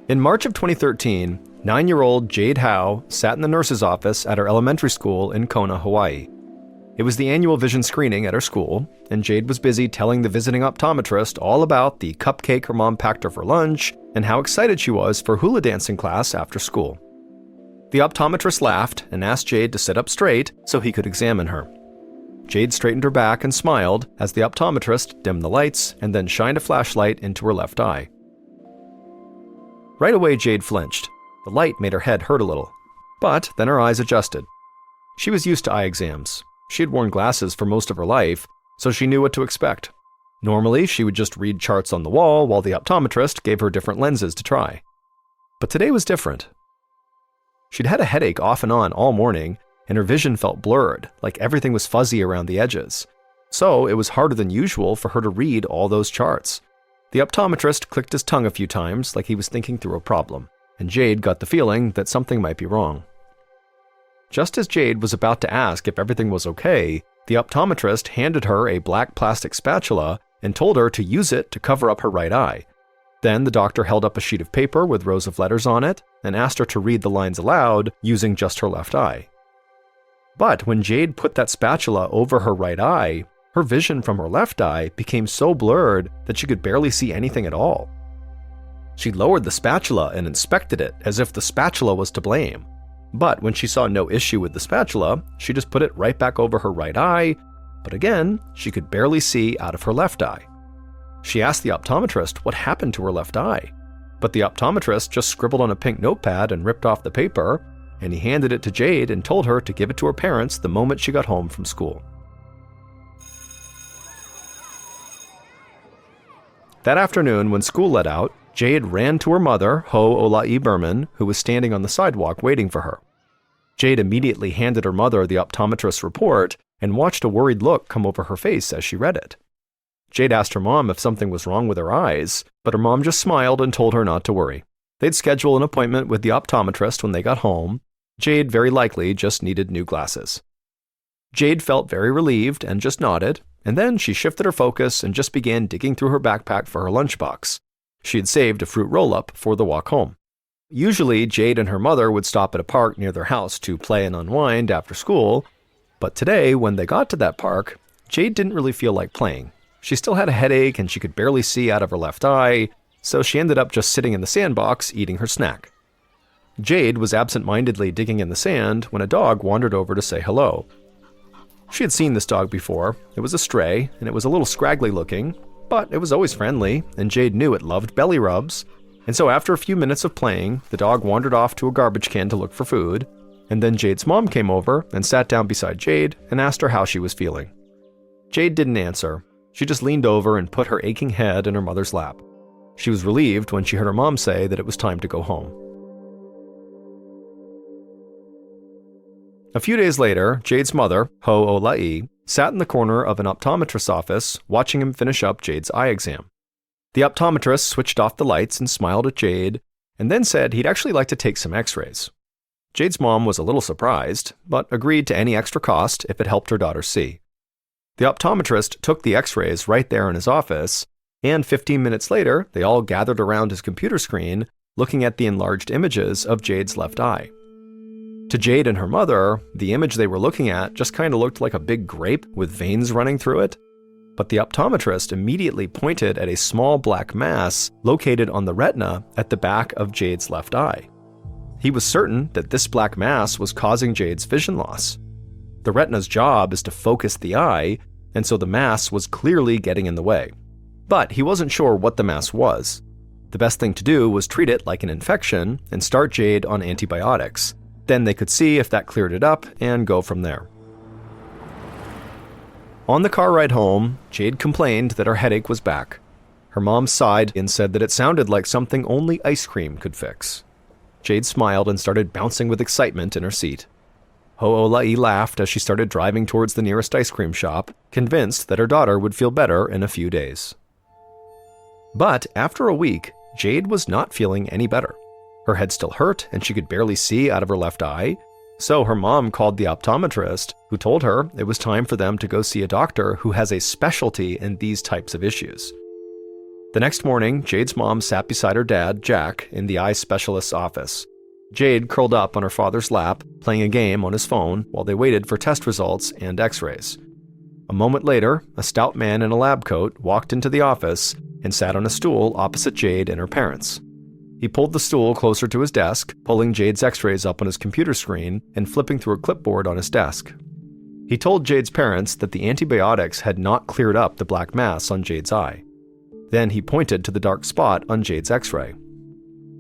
In March of 2013, 9-year-old Jade Howe sat in the nurse's office at her elementary school in Kona, Hawaii. It was the annual vision screening at her school, and Jade was busy telling the visiting optometrist all about the cupcake her mom packed her for lunch and how excited she was for hula dancing class after school. The optometrist laughed and asked Jade to sit up straight so he could examine her. Jade straightened her back and smiled as the optometrist dimmed the lights and then shined a flashlight into her left eye. Right away, Jade flinched. The light made her head hurt a little, but then her eyes adjusted. She was used to eye exams. She had worn glasses for most of her life, so she knew what to expect. Normally, she would just read charts on the wall while the optometrist gave her different lenses to try. But today was different. She'd had a headache off and on all morning, and her vision felt blurred, like everything was fuzzy around the edges. So it was harder than usual for her to read all those charts. The optometrist clicked his tongue a few times like he was thinking through a problem, and Jade got the feeling that something might be wrong. Just as Jade was about to ask if everything was okay, the optometrist handed her a black plastic spatula and told her to use it to cover up her right eye. Then the doctor held up a sheet of paper with rows of letters on it and asked her to read the lines aloud using just her left eye. But when Jade put that spatula over her right eye, her vision from her left eye became so blurred that she could barely see anything at all. She lowered the spatula and inspected it as if the spatula was to blame. But when she saw no issue with the spatula, she just put it right back over her right eye, but again, she could barely see out of her left eye. She asked the optometrist what happened to her left eye, but the optometrist just scribbled on a pink notepad and ripped off the paper, and he handed it to Jade and told her to give it to her parents the moment she got home from school. That afternoon, when school let out, Jade ran to her mother, Ho Ola'i Berman, who was standing on the sidewalk waiting for her. Jade immediately handed her mother the optometrist's report and watched a worried look come over her face as she read it. Jade asked her mom if something was wrong with her eyes, but her mom just smiled and told her not to worry. They'd schedule an appointment with the optometrist when they got home. Jade very likely just needed new glasses. Jade felt very relieved and just nodded, and then she shifted her focus and just began digging through her backpack for her lunchbox. She had saved a fruit roll-up for the walk home. Usually, Jade and her mother would stop at a park near their house to play and unwind after school, but today, when they got to that park, Jade didn't really feel like playing. She still had a headache and she could barely see out of her left eye, so she ended up just sitting in the sandbox eating her snack. Jade was absent-mindedly digging in the sand when a dog wandered over to say hello. She had seen this dog before. It was a stray, and it was a little scraggly looking, but it was always friendly, and Jade knew it loved belly rubs. And so after a few minutes of playing, the dog wandered off to a garbage can to look for food, and then Jade's mom came over and sat down beside Jade and asked her how she was feeling. Jade didn't answer. She just leaned over and put her aching head in her mother's lap. She was relieved when she heard her mom say that it was time to go home. A few days later, Jade's mother, Ho Ola'i, sat in the corner of an optometrist's office watching him finish up Jade's eye exam. The optometrist switched off the lights and smiled at Jade, and then said he'd actually like to take some x-rays. Jade's mom was a little surprised, but agreed to any extra cost if it helped her daughter see. The optometrist took the x-rays right there in his office, and 15 minutes later, they all gathered around his computer screen, looking at the enlarged images of Jade's left eye. To Jade and her mother, the image they were looking at just kind of looked like a big grape with veins running through it. But the optometrist immediately pointed at a small black mass located on the retina at the back of Jade's left eye. He was certain that this black mass was causing Jade's vision loss. The retina's job is to focus the eye, and so the mass was clearly getting in the way. But he wasn't sure what the mass was. The best thing to do was treat it like an infection and start Jade on antibiotics. Then they could see if that cleared it up and go from there. On the car ride home, Jade complained that her headache was back. Her mom sighed and said that it sounded like something only ice cream could fix. Jade smiled and started bouncing with excitement in her seat. Ho Ola'i laughed as she started driving towards the nearest ice cream shop, convinced that her daughter would feel better in a few days. But after a week, Jade was not feeling any better. Her head still hurt and she could barely see out of her left eye, so her mom called the optometrist, who told her it was time for them to go see a doctor who has a specialty in these types of issues. The next morning, Jade's mom sat beside her dad, Jack, in the eye specialist's office. Jade curled up on her father's lap, playing a game on his phone while they waited for test results and x-rays. A moment later, a stout man in a lab coat walked into the office and sat on a stool opposite Jade and her parents. He pulled the stool closer to his desk, pulling Jade's x-rays up on his computer screen and flipping through a clipboard on his desk. He told Jade's parents that the antibiotics had not cleared up the black mass on Jade's eye. Then he pointed to the dark spot on Jade's x-ray.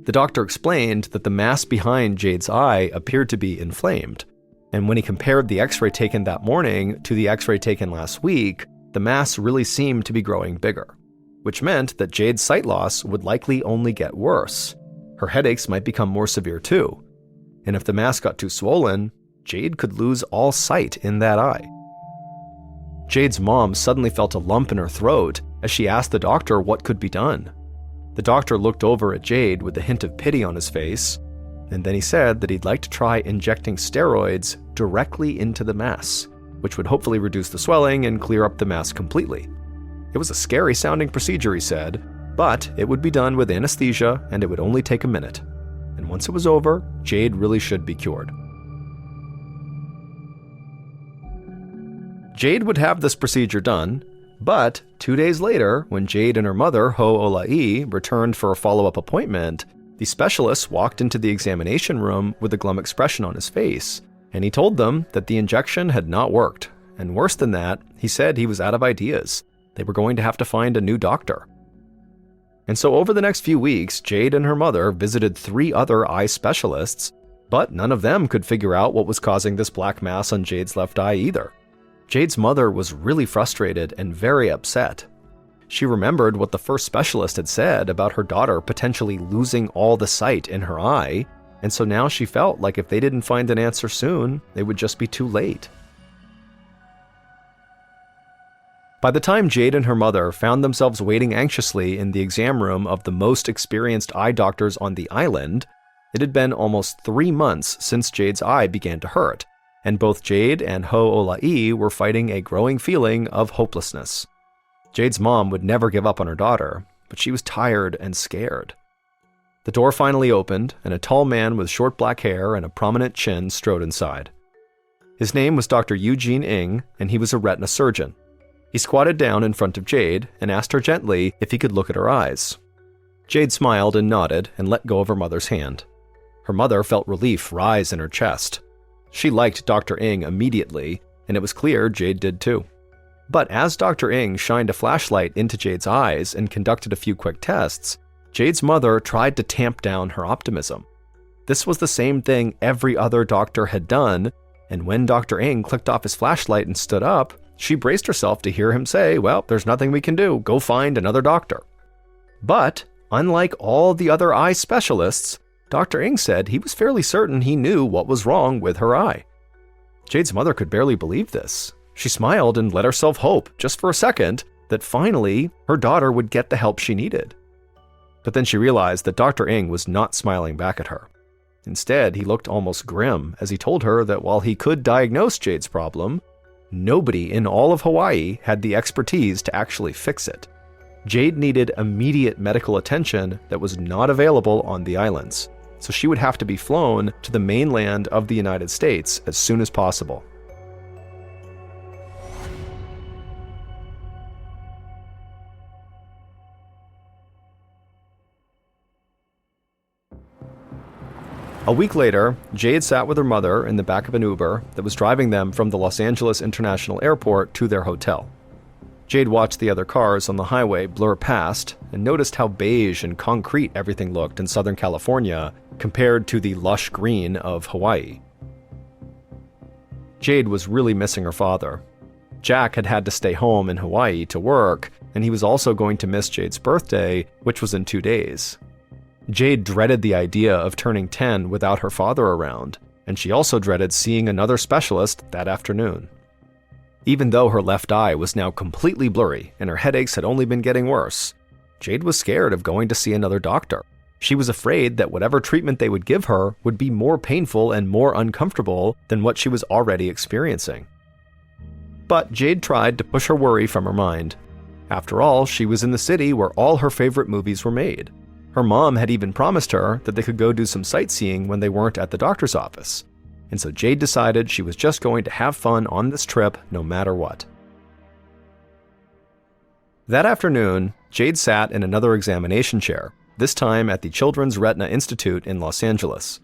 The doctor explained that the mass behind Jade's eye appeared to be inflamed, and when he compared the x-ray taken that morning to the x-ray taken last week, the mass really seemed to be growing bigger, which meant that Jade's sight loss would likely only get worse. Her headaches might become more severe too, and if the mass got too swollen, Jade could lose all sight in that eye. Jade's mom suddenly felt a lump in her throat as she asked the doctor what could be done. The doctor looked over at Jade with a hint of pity on his face, and then he said that he'd like to try injecting steroids directly into the mass, which would hopefully reduce the swelling and clear up the mass completely. It was a scary-sounding procedure, he said, but it would be done with anesthesia and it would only take a minute. And once it was over, Jade really should be cured. Jade would have this procedure done, but 2 days later, when Jade and her mother, Ho'ola'i, returned for a follow-up appointment, the specialist walked into the examination room with a glum expression on his face, and he told them that the injection had not worked. And worse than that, he said he was out of ideas. They were going to have to find a new doctor. And so over the next few weeks, Jade and her mother visited 3 other eye specialists, but none of them could figure out what was causing this black mass on Jade's left eye either. Jade's mother was really frustrated and very upset. She remembered what the first specialist had said about her daughter potentially losing all the sight in her eye, and so now she felt like if they didn't find an answer soon, it would just be too late. By the time Jade and her mother found themselves waiting anxiously in the exam room of the most experienced eye doctors on the island, it had been almost 3 months since Jade's eye began to hurt, and both Jade and Ho'ola'i were fighting a growing feeling of hopelessness. Jade's mom would never give up on her daughter, but she was tired and scared. The door finally opened, and a tall man with short black hair and a prominent chin strode inside. His name was Dr. Eugene Ng, and he was a retina surgeon. He squatted down in front of Jade and asked her gently if he could look at her eyes. Jade smiled and nodded and let go of her mother's hand. Her mother felt relief rise in her chest. She liked Dr. Ng immediately, and it was clear Jade did too. But as Dr. Ng shined a flashlight into Jade's eyes and conducted a few quick tests, Jade's mother tried to tamp down her optimism. This was the same thing every other doctor had done, and when Dr. Ng clicked off his flashlight and stood up, she braced herself to hear him say, "Well, there's nothing we can do. Go find another doctor." But, unlike all the other eye specialists, Dr. Ng said he was fairly certain he knew what was wrong with her eye. Jade's mother could barely believe this. She smiled and let herself hope, just for a second, that finally her daughter would get the help she needed. But then she realized that Dr. Ng was not smiling back at her. Instead, he looked almost grim as he told her that while he could diagnose Jade's problem, nobody in all of Hawaii had the expertise to actually fix it. Jade needed immediate medical attention that was not available on the islands, so she would have to be flown to the mainland of the United States as soon as possible. A week later, Jade sat with her mother in the back of an Uber that was driving them from the Los Angeles International Airport to their hotel. Jade watched the other cars on the highway blur past and noticed how beige and concrete everything looked in Southern California compared to the lush green of Hawaii. Jade was really missing her father. Jack had had to stay home in Hawaii to work, and he was also going to miss Jade's birthday, which was in 2 days. Jade dreaded the idea of turning 10 without her father around, and she also dreaded seeing another specialist that afternoon. Even though her left eye was now completely blurry and her headaches had only been getting worse, Jade was scared of going to see another doctor. She was afraid that whatever treatment they would give her would be more painful and more uncomfortable than what she was already experiencing. But Jade tried to push her worry from her mind. After all, she was in the city where all her favorite movies were made. Her mom had even promised her that they could go do some sightseeing when they weren't at the doctor's office. And so Jade decided she was just going to have fun on this trip no matter what. That afternoon, Jade sat in another examination chair, this time at the Children's Retina Institute in Los Angeles.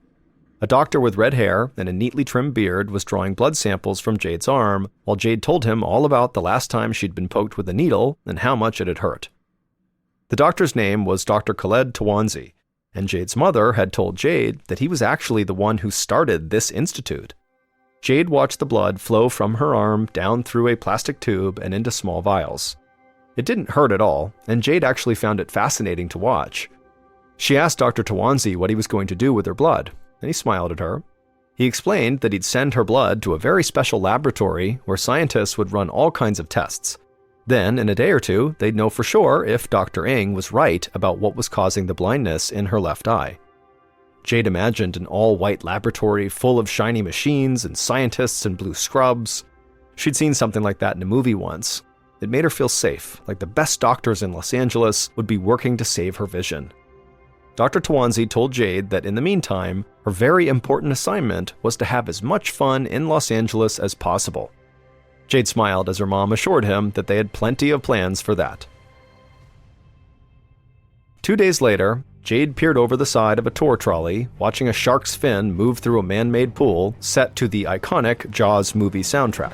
A doctor with red hair and a neatly trimmed beard was drawing blood samples from Jade's arm, while Jade told him all about the last time she'd been poked with a needle and how much it had hurt. The doctor's name was Dr. Khaled Tawanzi, and Jade's mother had told Jade that he was actually the one who started this institute. Jade watched the blood flow from her arm down through a plastic tube and into small vials. It didn't hurt at all, and Jade actually found it fascinating to watch. She asked Dr. Tawanzi what he was going to do with her blood, and he smiled at her. He explained that he'd send her blood to a very special laboratory where scientists would run all kinds of tests. Then, in a day or two, they'd know for sure if Dr. Ng was right about what was causing the blindness in her left eye. Jade imagined an all-white laboratory full of shiny machines and scientists in blue scrubs. She'd seen something like that in a movie once. It made her feel safe, like the best doctors in Los Angeles would be working to save her vision. Dr. Tawanzi told Jade that in the meantime, her very important assignment was to have as much fun in Los Angeles as possible. Jade smiled as her mom assured him that they had plenty of plans for that. 2 days later, Jade peered over the side of a tour trolley, watching a shark's fin move through a man-made pool set to the iconic Jaws movie soundtrack.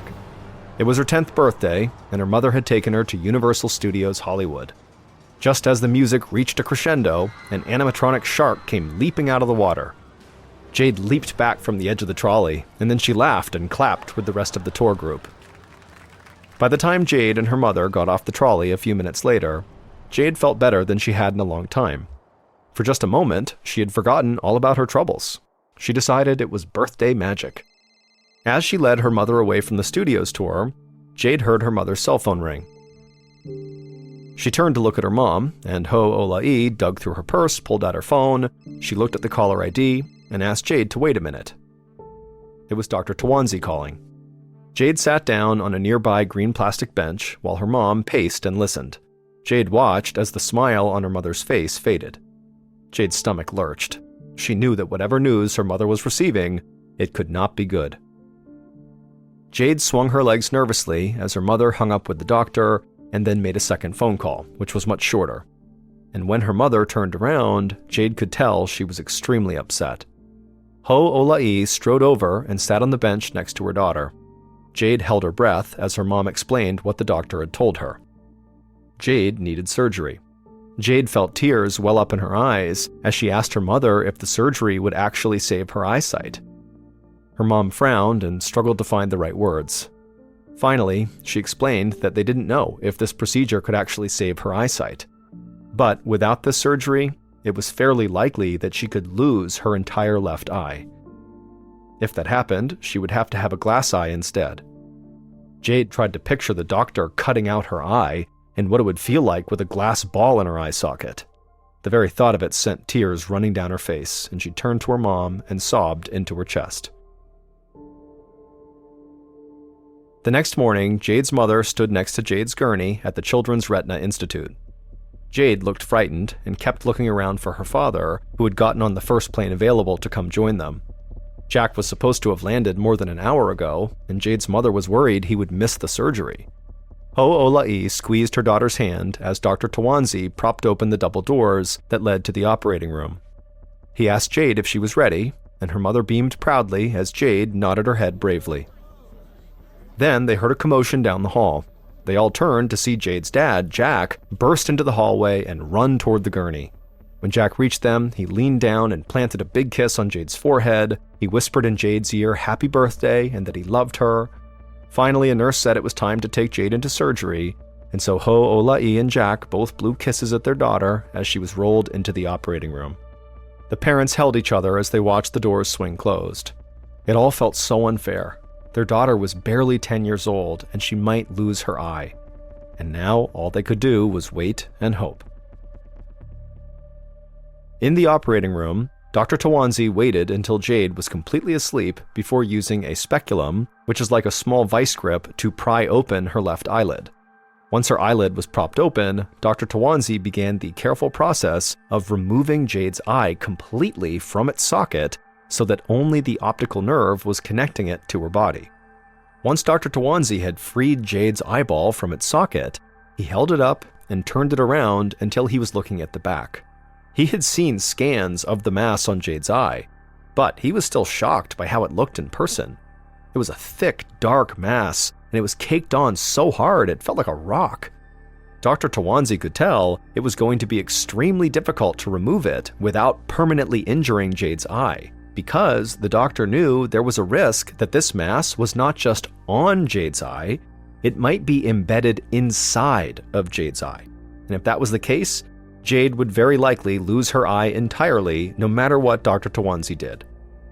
It was her 10th birthday, and her mother had taken her to Universal Studios Hollywood. Just as the music reached a crescendo, an animatronic shark came leaping out of the water. Jade leaped back from the edge of the trolley, and then she laughed and clapped with the rest of the tour group. By the time Jade and her mother got off the trolley a few minutes later, Jade felt better than she had in a long time. For just a moment, she had forgotten all about her troubles. She decided it was birthday magic. As she led her mother away from the studios tour, Jade heard her mother's cell phone ring. She turned to look at her mom, and Ho'ola'i dug through her purse, pulled out her phone. She looked at the caller ID and asked Jade to wait a minute. It was Dr. Tawanzi calling. Jade sat down on a nearby green plastic bench while her mom paced and listened. Jade watched as the smile on her mother's face faded. Jade's stomach lurched. She knew that whatever news her mother was receiving, it could not be good. Jade swung her legs nervously as her mother hung up with the doctor and then made a second phone call, which was much shorter. And when her mother turned around, Jade could tell she was extremely upset. Ho'ola'i strode over and sat on the bench next to her daughter. Jade held her breath as her mom explained what the doctor had told her. Jade needed surgery. Jade felt tears well up in her eyes as she asked her mother if the surgery would actually save her eyesight. Her mom frowned and struggled to find the right words. Finally, she explained that they didn't know if this procedure could actually save her eyesight. But without this surgery, it was fairly likely that she could lose her entire left eye. If that happened, she would have to have a glass eye instead. Jade tried to picture the doctor cutting out her eye and what it would feel like with a glass ball in her eye socket. The very thought of it sent tears running down her face, and she turned to her mom and sobbed into her chest. The next morning, Jade's mother stood next to Jade's gurney at the Children's Retina Institute. Jade looked frightened and kept looking around for her father, who had gotten on the first plane available to come join them. Jack was supposed to have landed more than an hour ago, and Jade's mother was worried he would miss the surgery. Ho'ola'i squeezed her daughter's hand as Dr. Tawanzi propped open the double doors that led to the operating room. He asked Jade if she was ready, and her mother beamed proudly as Jade nodded her head bravely. Then they heard a commotion down the hall. They all turned to see Jade's dad, Jack, burst into the hallway and run toward the gurney. When Jack reached them, he leaned down and planted a big kiss on Jade's forehead. He whispered in Jade's ear happy birthday and that he loved her. Finally, a nurse said it was time to take Jade into surgery, and so Ho'ola'i and Jack both blew kisses at their daughter as she was rolled into the operating room. The parents held each other as they watched the doors swing closed. It all felt so unfair. Their daughter was barely 10 years old, and she might lose her eye. And now all they could do was wait and hope. In the operating room, Dr. Tawanzi waited until Jade was completely asleep before using a speculum, which is like a small vice grip, to pry open her left eyelid. Once her eyelid was propped open, Dr. Tawanzi began the careful process of removing Jade's eye completely from its socket so that only the optical nerve was connecting it to her body. Once Dr. Tawanzi had freed Jade's eyeball from its socket, he held it up and turned it around until he was looking at the back. He had seen scans of the mass on Jade's eye, but he was still shocked by how it looked in person. It was a thick, dark mass, and it was caked on so hard it felt like a rock. Dr. Tawanzi could tell it was going to be extremely difficult to remove it without permanently injuring Jade's eye, because the doctor knew there was a risk that this mass was not just on Jade's eye, it might be embedded inside of Jade's eye. And if that was the case, Jade would very likely lose her eye entirely no matter what Dr. Tawanzi did.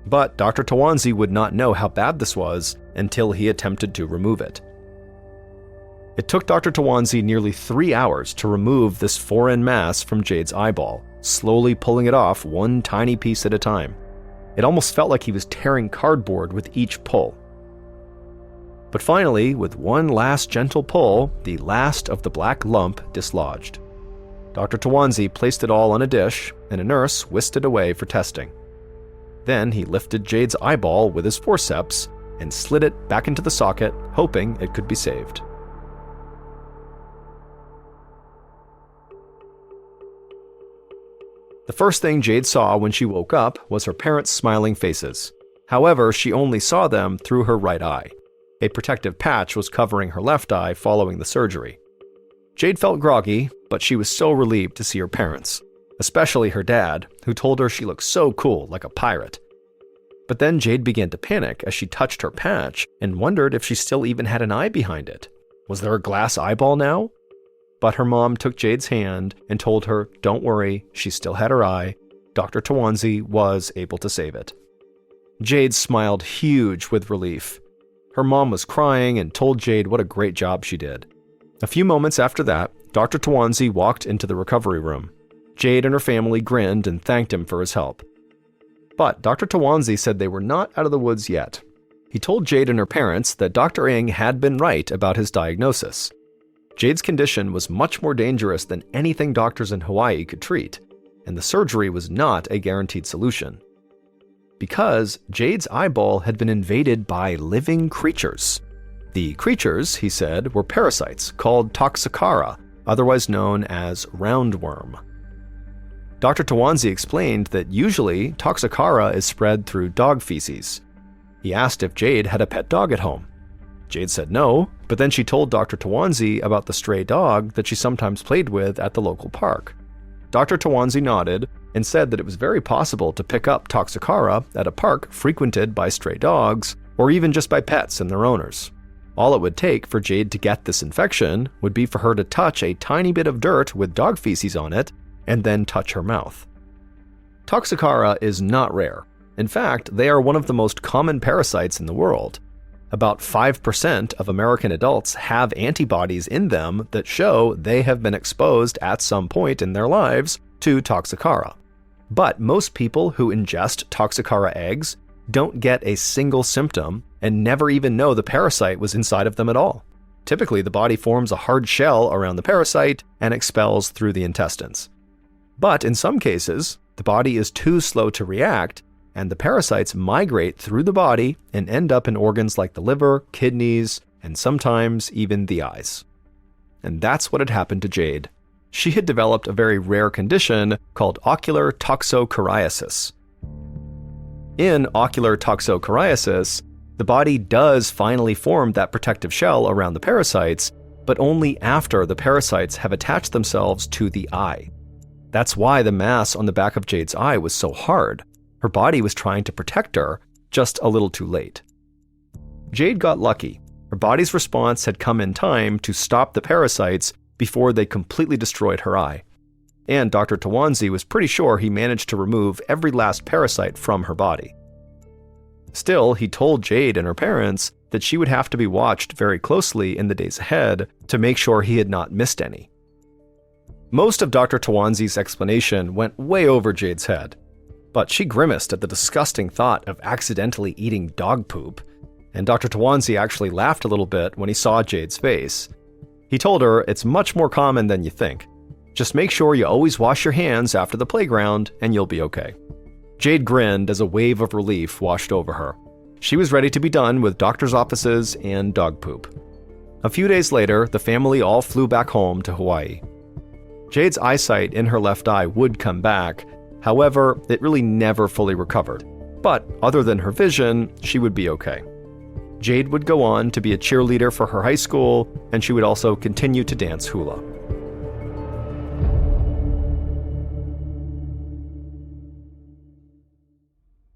But Dr. Tawanzi would not know how bad this was until he attempted to remove it. It took Dr. Tawanzi nearly 3 hours to remove this foreign mass from Jade's eyeball, slowly pulling it off one tiny piece at a time. It almost felt like he was tearing cardboard with each pull. But finally, with one last gentle pull, the last of the black lump dislodged. Dr. Tawanzi placed it all on a dish, and a nurse whisked it away for testing. Then he lifted Jade's eyeball with his forceps and slid it back into the socket, hoping it could be saved. The first thing Jade saw when she woke up was her parents' smiling faces. However, she only saw them through her right eye. A protective patch was covering her left eye following the surgery. Jade felt groggy, but she was so relieved to see her parents, especially her dad, who told her she looked so cool, like a pirate. But then Jade began to panic as she touched her patch and wondered if she still even had an eye behind it. Was there a glass eyeball now? But her mom took Jade's hand and told her, don't worry, she still had her eye. Dr. Tawanzi was able to save it. Jade smiled huge with relief. Her mom was crying and told Jade what a great job she did. A few moments after that, Dr. Tawanzi walked into the recovery room. Jade and her family grinned and thanked him for his help. But Dr. Tawanzi said they were not out of the woods yet. He told Jade and her parents that Dr. Ng had been right about his diagnosis. Jade's condition was much more dangerous than anything doctors in Hawaii could treat, and the surgery was not a guaranteed solution. Because Jade's eyeball had been invaded by living creatures. The creatures, he said, were parasites called Toxocara, otherwise known as roundworm. Dr. Tawanzi explained that usually Toxocara is spread through dog feces. He asked if Jade had a pet dog at home. Jade said no, but then she told Dr. Tawanzi about the stray dog that she sometimes played with at the local park. Dr. Tawanzi nodded and said that it was very possible to pick up Toxocara at a park frequented by stray dogs, or even just by pets and their owners. All it would take for Jade to get this infection would be for her to touch a tiny bit of dirt with dog feces on it, and then touch her mouth. Toxocara is not rare. In fact, they are one of the most common parasites in the world. About 5% of American adults have antibodies in them that show they have been exposed at some point in their lives to Toxocara. But most people who ingest Toxocara eggs don't get a single symptom and never even know the parasite was inside of them at all. Typically, the body forms a hard shell around the parasite and expels through the intestines. But in some cases, the body is too slow to react, and the parasites migrate through the body and end up in organs like the liver, kidneys, and sometimes even the eyes. And that's what had happened to Jade. She had developed a very rare condition called ocular toxocariasis. In ocular toxocariasis, the body does finally form that protective shell around the parasites, but only after the parasites have attached themselves to the eye. That's why the mass on the back of Jade's eye was so hard. Her body was trying to protect her, just a little too late. Jade got lucky. Her body's response had come in time to stop the parasites before they completely destroyed her eye. And Dr. Tawanzi was pretty sure he managed to remove every last parasite from her body. Still, he told Jade and her parents that she would have to be watched very closely in the days ahead to make sure he had not missed any. Most of Dr. Tawanzi's explanation went way over Jade's head, but she grimaced at the disgusting thought of accidentally eating dog poop, and Dr. Tawanzi actually laughed a little bit when he saw Jade's face. He told her it's much more common than you think. Just make sure you always wash your hands after the playground and you'll be okay. Jade grinned as a wave of relief washed over her. She was ready to be done with doctor's offices and dog poop. A few days later, the family all flew back home to Hawaii. Jade's eyesight in her left eye would come back. However, it really never fully recovered. But other than her vision, she would be okay. Jade would go on to be a cheerleader for her high school, and she would also continue to dance hula.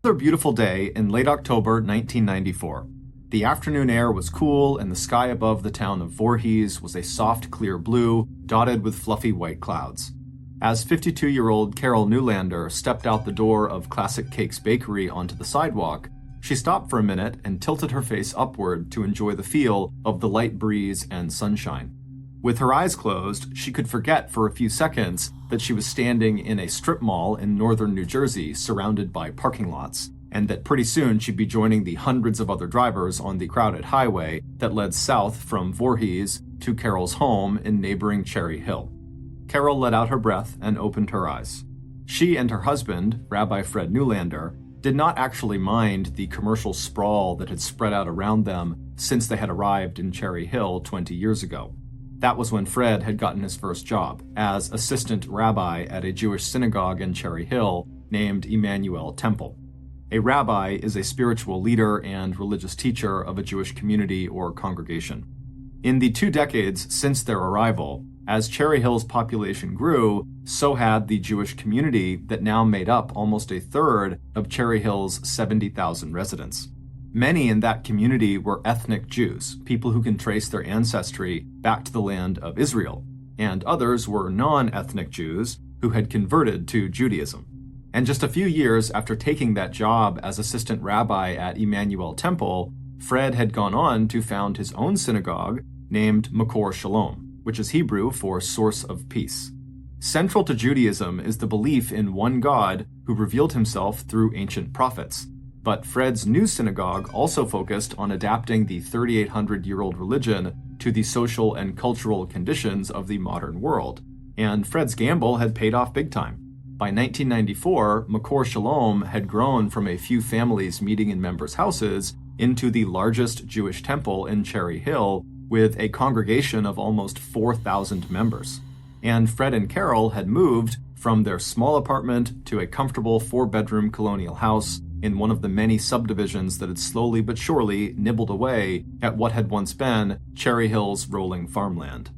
Another beautiful day in late October 1994. The afternoon air was cool, and the sky above the town of Voorhees was a soft, clear blue, dotted with fluffy white clouds. As 52-year-old Carol Newlander stepped out the door of Classic Cakes Bakery onto the sidewalk, she stopped for a minute and tilted her face upward to enjoy the feel of the light breeze and sunshine. With her eyes closed, she could forget for a few seconds that she was standing in a strip mall in northern New Jersey surrounded by parking lots, and that pretty soon she'd be joining the hundreds of other drivers on the crowded highway that led south from Voorhees to Carol's home in neighboring Cherry Hill. Carol let out her breath and opened her eyes. She and her husband, Rabbi Fred Newlander, did not actually mind the commercial sprawl that had spread out around them since they had arrived in Cherry Hill 20 years ago. That was when Fred had gotten his first job, as assistant rabbi at a Jewish synagogue in Cherry Hill named Emmanuel Temple. A rabbi is a spiritual leader and religious teacher of a Jewish community or congregation. In the 2 decades since their arrival, as Cherry Hill's population grew, so had the Jewish community that now made up almost a third of Cherry Hill's 70,000 residents. Many in that community were ethnic Jews, people who can trace their ancestry back to the land of Israel, and others were non-ethnic Jews who had converted to Judaism. And just a few years after taking that job as assistant rabbi at Emmanuel Temple, Fred had gone on to found his own synagogue named Makor Shalom, which is Hebrew for source of peace. Central to Judaism is the belief in one God who revealed himself through ancient prophets. But Fred's new synagogue also focused on adapting the 3,800-year-old religion to the social and cultural conditions of the modern world. And Fred's gamble had paid off big time. By 1994, Makor Shalom had grown from a few families meeting in members' houses into the largest Jewish temple in Cherry Hill, with a congregation of almost 4,000 members. And Fred and Carol had moved from their small apartment to a comfortable 4-bedroom colonial house in one of the many subdivisions that had slowly but surely nibbled away at what had once been Cherry Hill's rolling farmland.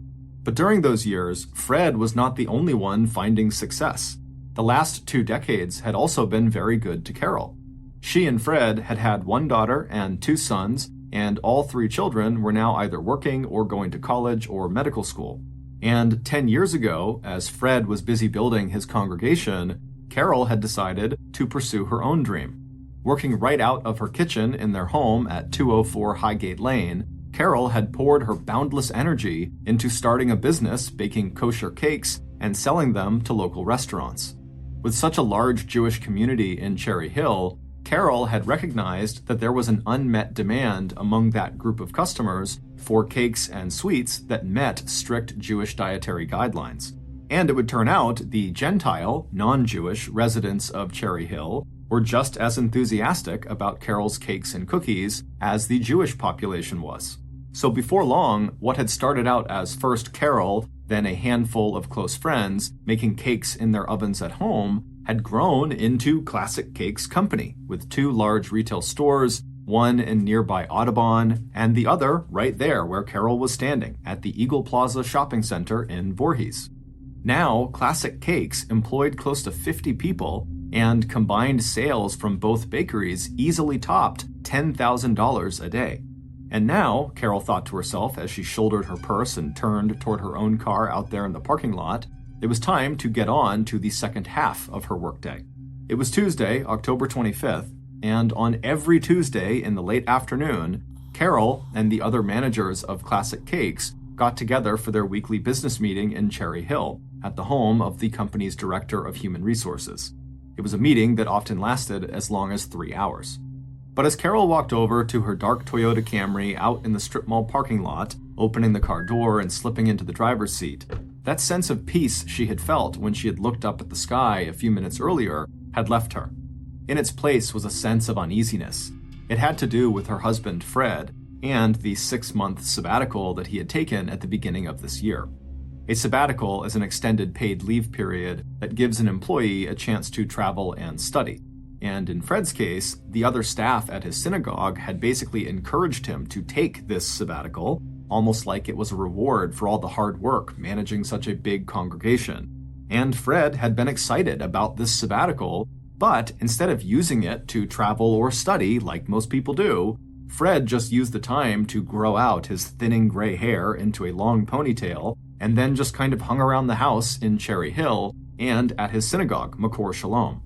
But during those years, Fred was not the only one finding success. The last 2 decades had also been very good to Carol. She and Fred had had 1 daughter and 2 sons, and all 3 children were now either working or going to college or medical school. And 10 years ago, as Fred was busy building his congregation, Carol had decided to pursue her own dream. Working right out of her kitchen in their home at 204 Highgate Lane, Carol had poured her boundless energy into starting a business baking kosher cakes and selling them to local restaurants. With such a large Jewish community in Cherry Hill, Carol had recognized that there was an unmet demand among that group of customers for cakes and sweets that met strict Jewish dietary guidelines. And it would turn out the Gentile, non-Jewish residents of Cherry Hill were just as enthusiastic about Carol's cakes and cookies as the Jewish population was. So before long, what had started out as first Carol, then a handful of close friends making cakes in their ovens at home, had grown into Classic Cakes Company, with 2 large retail stores, one in nearby Audubon, and the other right there where Carol was standing, at the Eagle Plaza Shopping Center in Voorhees. Now, Classic Cakes employed close to 50 people, and combined sales from both bakeries easily topped $10,000 a day. And now, Carol thought to herself as she shouldered her purse and turned toward her own car out there in the parking lot, it was time to get on to the second half of her workday. It was Tuesday, October 25th, and on every Tuesday in the late afternoon, Carol and the other managers of Classic Cakes got together for their weekly business meeting in Cherry Hill, at the home of the company's director of human resources. It was a meeting that often lasted as long as 3 hours. But as Carol walked over to her dark Toyota Camry out in the strip mall parking lot opening the car door and slipping into the driver's seat. That sense of peace she had felt when she had looked up at the sky a few minutes earlier had left her. In its place was a sense of uneasiness. It had to do with her husband, Fred, and the 6-month sabbatical that he had taken at the beginning of this year. A sabbatical is an extended paid leave period that gives an employee a chance to travel and study. And in Fred's case, the other staff at his synagogue had basically encouraged him to take this sabbatical, almost like it was a reward for all the hard work managing such a big congregation. And Fred had been excited about this sabbatical, but instead of using it to travel or study like most people do, Fred just used the time to grow out his thinning gray hair into a long ponytail and then just kind of hung around the house in Cherry Hill and at his synagogue, Makor Shalom.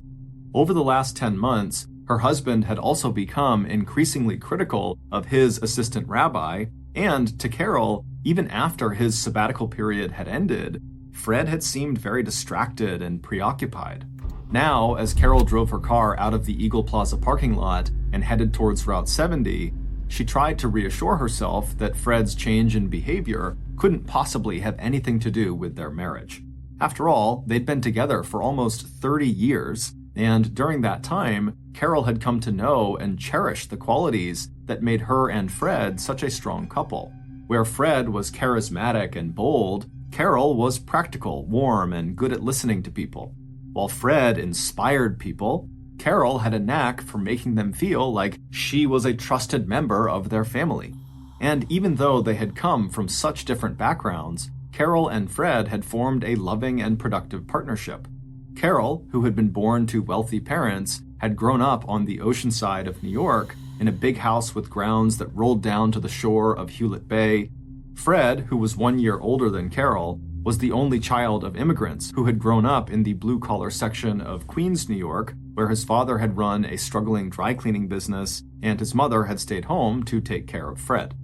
Over the last 10 months, her husband had also become increasingly critical of his assistant rabbi, and to Carol, even after his sabbatical period had ended, Fred had seemed very distracted and preoccupied. Now, as Carol drove her car out of the Eagle Plaza parking lot and headed towards Route 70, she tried to reassure herself that Fred's change in behavior couldn't possibly have anything to do with their marriage. After all, they'd been together for almost 30 years, and during that time, Carol had come to know and cherish the qualities that made her and Fred such a strong couple. Where Fred was charismatic and bold, Carol was practical, warm, and good at listening to people. While Fred inspired people, Carol had a knack for making them feel like she was a trusted member of their family. And even though they had come from such different backgrounds, Carol and Fred had formed a loving and productive partnership. Carol, who had been born to wealthy parents, had grown up on the ocean side of New York in a big house with grounds that rolled down to the shore of Hewlett Bay. Fred, who was 1 year older than Carol, was the only child of immigrants who had grown up in the blue-collar section of Queens, New York, where his father had run a struggling dry cleaning business and his mother had stayed home to take care of Fred.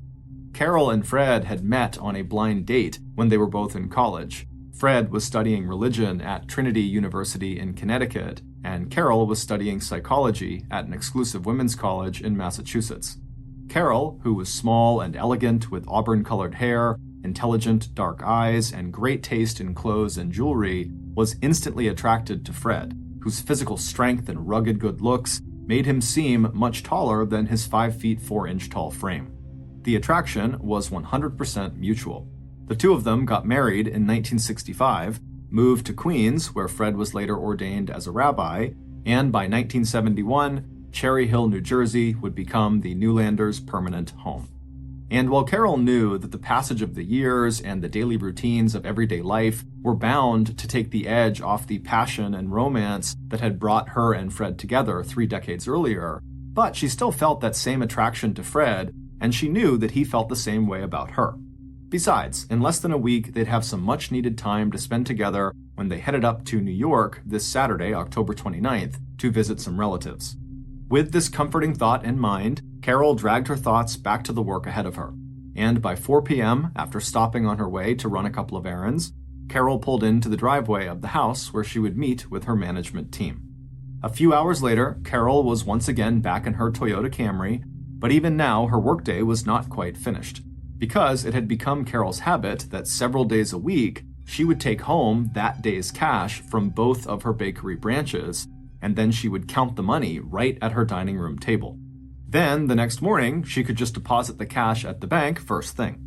Carol and Fred had met on a blind date when they were both in college. Fred was studying religion at Trinity University in Connecticut, and Carol was studying psychology at an exclusive women's college in Massachusetts. Carol, who was small and elegant with auburn-colored hair, intelligent dark eyes, and great taste in clothes and jewelry, was instantly attracted to Fred, whose physical strength and rugged good looks made him seem much taller than his 5 feet 4 inch tall frame. The attraction was 100% mutual. The two of them got married in 1965, moved to Queens, where Fred was later ordained as a rabbi, and by 1971, Cherry Hill, New Jersey would become the Newlanders' permanent home. And while Carol knew that the passage of the years and the daily routines of everyday life were bound to take the edge off the passion and romance that had brought her and Fred together 3 decades earlier, but she still felt that same attraction to Fred, and she knew that he felt the same way about her. Besides, in less than a week, they'd have some much-needed time to spend together when they headed up to New York this Saturday, October 29th, to visit some relatives. With this comforting thought in mind, Carol dragged her thoughts back to the work ahead of her. And by 4 p.m., after stopping on her way to run a couple of errands, Carol pulled into the driveway of the house where she would meet with her management team. A few hours later, Carol was once again back in her Toyota Camry, but even now her workday was not quite finished. Because it had become Carol's habit that several days a week, she would take home that day's cash from both of her bakery branches, and then she would count the money right at her dining room table. Then, the next morning, she could just deposit the cash at the bank first thing.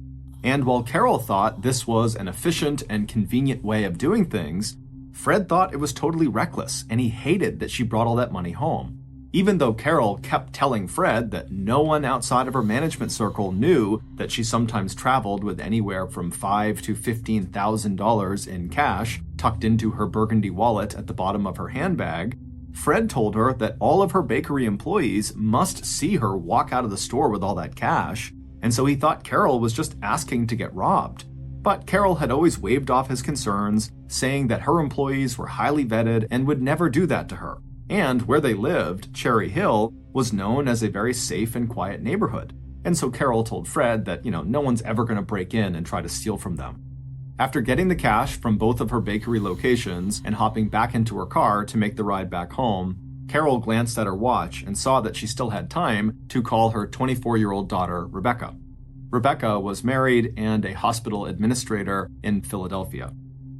And while Carol thought this was an efficient and convenient way of doing things, Fred thought it was totally reckless, and he hated that she brought all that money home. Even though Carol kept telling Fred that no one outside of her management circle knew that she sometimes traveled with anywhere from $5,000 to $15,000 in cash tucked into her burgundy wallet at the bottom of her handbag, Fred told her that all of her bakery employees must see her walk out of the store with all that cash, and so he thought Carol was just asking to get robbed. But Carol had always waved off his concerns, saying that her employees were highly vetted and would never do that to her. And where they lived, Cherry Hill, was known as a very safe and quiet neighborhood. And so Carol told Fred that, no one's ever going to break in and try to steal from them. After getting the cash from both of her bakery locations and hopping back into her car to make the ride back home, Carol glanced at her watch and saw that she still had time to call her 24-year-old daughter, Rebecca. Rebecca was married and a hospital administrator in Philadelphia.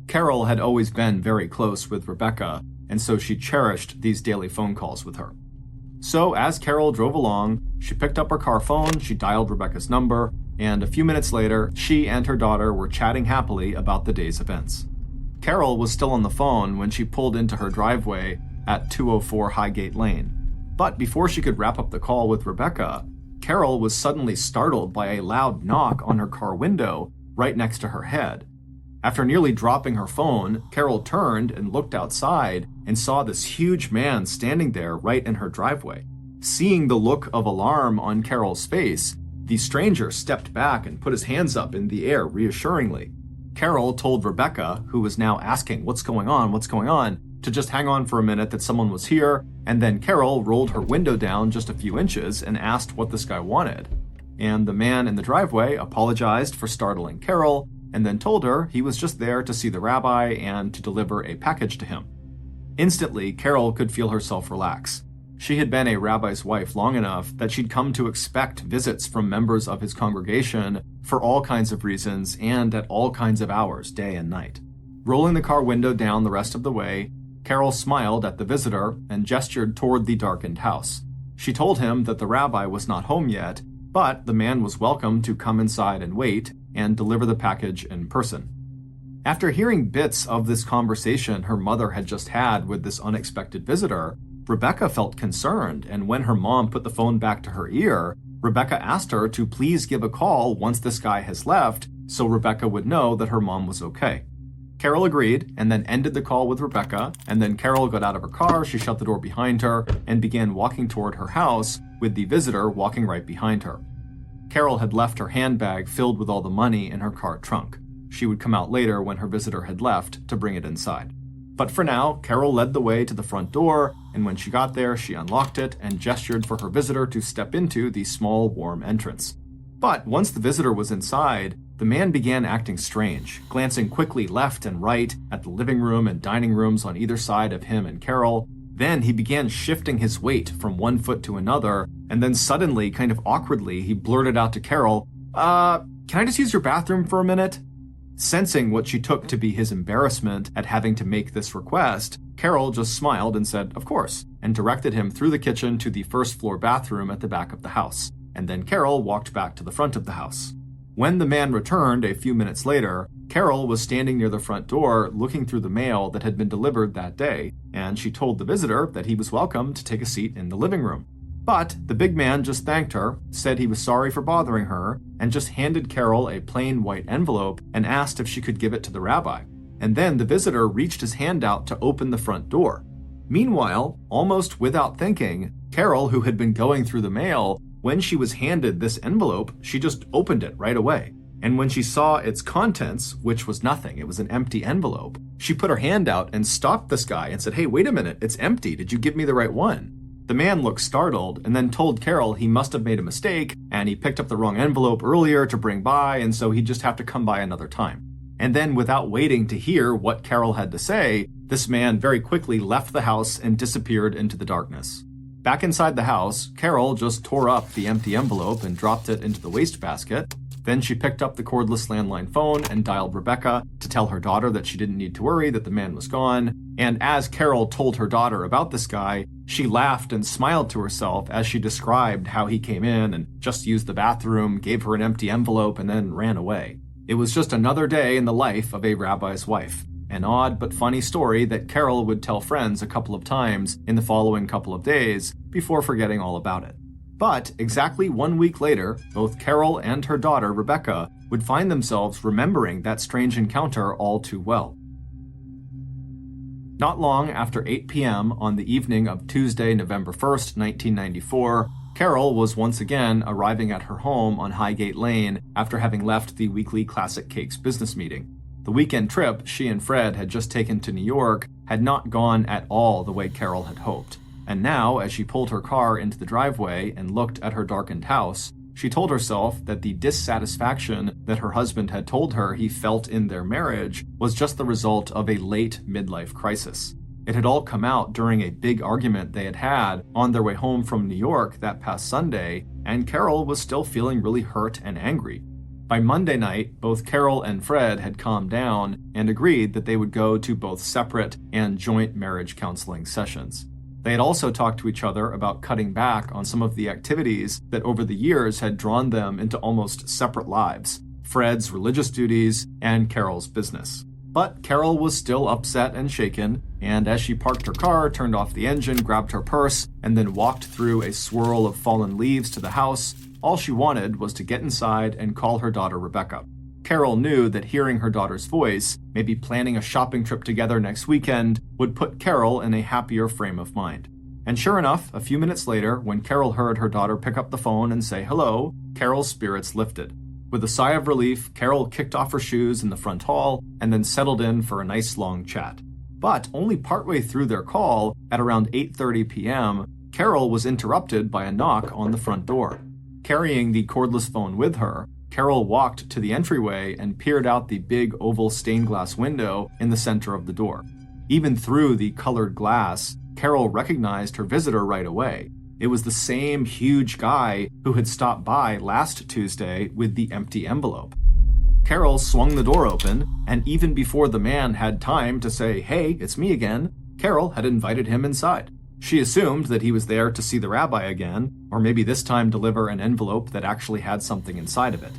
Carol had always been very close with Rebecca, and so she cherished these daily phone calls with her. So as Carol drove along, she picked up her car phone, she dialed Rebecca's number, and a few minutes later, she and her daughter were chatting happily about the day's events. Carol was still on the phone when she pulled into her driveway at 204 Highgate Lane. But before she could wrap up the call with Rebecca, Carol was suddenly startled by a loud knock on her car window right next to her head. After nearly dropping her phone, Carol turned and looked outside and saw this huge man standing there right in her driveway. Seeing the look of alarm on Carol's face, the stranger stepped back and put his hands up in the air reassuringly. Carol told Rebecca, who was now asking, what's going on, to just hang on for a minute, that someone was here, and then Carol rolled her window down just a few inches and asked what this guy wanted. And the man in the driveway apologized for startling Carol, and then told her he was just there to see the rabbi and to deliver a package to him. Instantly, Carol could feel herself relax. She had been a rabbi's wife long enough that she'd come to expect visits from members of his congregation for all kinds of reasons and at all kinds of hours, day and night. Rolling the car window down the rest of the way, Carol smiled at the visitor and gestured toward the darkened house. She told him that the rabbi was not home yet, but the man was welcome to come inside and wait and deliver the package in person. After hearing bits of this conversation her mother had just had with this unexpected visitor, Rebecca felt concerned, and when her mom put the phone back to her ear, Rebecca asked her to please give a call once this guy has left so Rebecca would know that her mom was okay. Carol agreed and then ended the call with Rebecca, and then Carol got out of her car, she shut the door behind her, and began walking toward her house with the visitor walking right behind her. Carol had left her handbag filled with all the money in her car trunk. She would come out later when her visitor had left to bring it inside. But for now, Carol led the way to the front door, and when she got there, she unlocked it and gestured for her visitor to step into the small, warm entrance. But once the visitor was inside, the man began acting strange, glancing quickly left and right at the living room and dining rooms on either side of him and Carol. Then he began shifting his weight from one foot to another, and then suddenly, kind of awkwardly, he blurted out to Carol, can I just use your bathroom for a minute? Sensing what she took to be his embarrassment at having to make this request, Carol just smiled and said, of course, and directed him through the kitchen to the first floor bathroom at the back of the house. And then Carol walked back to the front of the house. When the man returned a few minutes later, Carol was standing near the front door looking through the mail that had been delivered that day, and she told the visitor that he was welcome to take a seat in the living room. But the big man just thanked her, said he was sorry for bothering her, and just handed Carol a plain white envelope and asked if she could give it to the rabbi. And then the visitor reached his hand out to open the front door. Meanwhile, almost without thinking, Carol, who had been going through the mail, when she was handed this envelope, she just opened it right away. And when she saw its contents, which was nothing, it was an empty envelope, she put her hand out and stopped this guy and said, hey, wait a minute, it's empty. Did you give me the right one? The man looked startled and then told Carol he must have made a mistake and he picked up the wrong envelope earlier to bring by, and so he'd just have to come by another time. And then, without waiting to hear what Carol had to say, this man very quickly left the house and disappeared into the darkness. Back inside the house, Carol just tore up the empty envelope and dropped it into the wastebasket. Then she picked up the cordless landline phone and dialed Rebecca to tell her daughter that she didn't need to worry, that the man was gone. And as Carol told her daughter about this guy, she laughed and smiled to herself as she described how he came in and just used the bathroom, gave her an empty envelope, and then ran away. It was just another day in the life of a rabbi's wife. An odd but funny story that Carol would tell friends a couple of times in the following couple of days before forgetting all about it. But exactly 1 week later, both Carol and her daughter, Rebecca, would find themselves remembering that strange encounter all too well. Not long after 8 p.m. on the evening of Tuesday, November 1st, 1994, Carol was once again arriving at her home on Highgate Lane after having left the weekly Classic Cakes business meeting. The weekend trip she and Fred had just taken to New York had not gone at all the way Carol had hoped. And now, as she pulled her car into the driveway and looked at her darkened house, she told herself that the dissatisfaction that her husband had told her he felt in their marriage was just the result of a late midlife crisis. It had all come out during a big argument they had had on their way home from New York that past Sunday, and Carol was still feeling really hurt and angry. By Monday night, both Carol and Fred had calmed down and agreed that they would go to both separate and joint marriage counseling sessions. They had also talked to each other about cutting back on some of the activities that over the years had drawn them into almost separate lives: Fred's religious duties and Carol's business. But Carol was still upset and shaken, and as she parked her car, turned off the engine, grabbed her purse, and then walked through a swirl of fallen leaves to the house, all she wanted was to get inside and call her daughter Rebecca. Carol knew that hearing her daughter's voice, maybe planning a shopping trip together next weekend, would put Carol in a happier frame of mind. And sure enough, a few minutes later, when Carol heard her daughter pick up the phone and say hello, Carol's spirits lifted. With a sigh of relief, Carol kicked off her shoes in the front hall and then settled in for a nice long chat. But only partway through their call, at around 8:30 p.m., Carol was interrupted by a knock on the front door. Carrying the cordless phone with her, Carol walked to the entryway and peered out the big oval stained glass window in the center of the door. Even through the colored glass, Carol recognized her visitor right away. It was the same huge guy who had stopped by last Tuesday with the empty envelope. Carol swung the door open, and even before the man had time to say, "Hey, it's me again," Carol had invited him inside. She assumed that he was there to see the rabbi again, or maybe this time deliver an envelope that actually had something inside of it.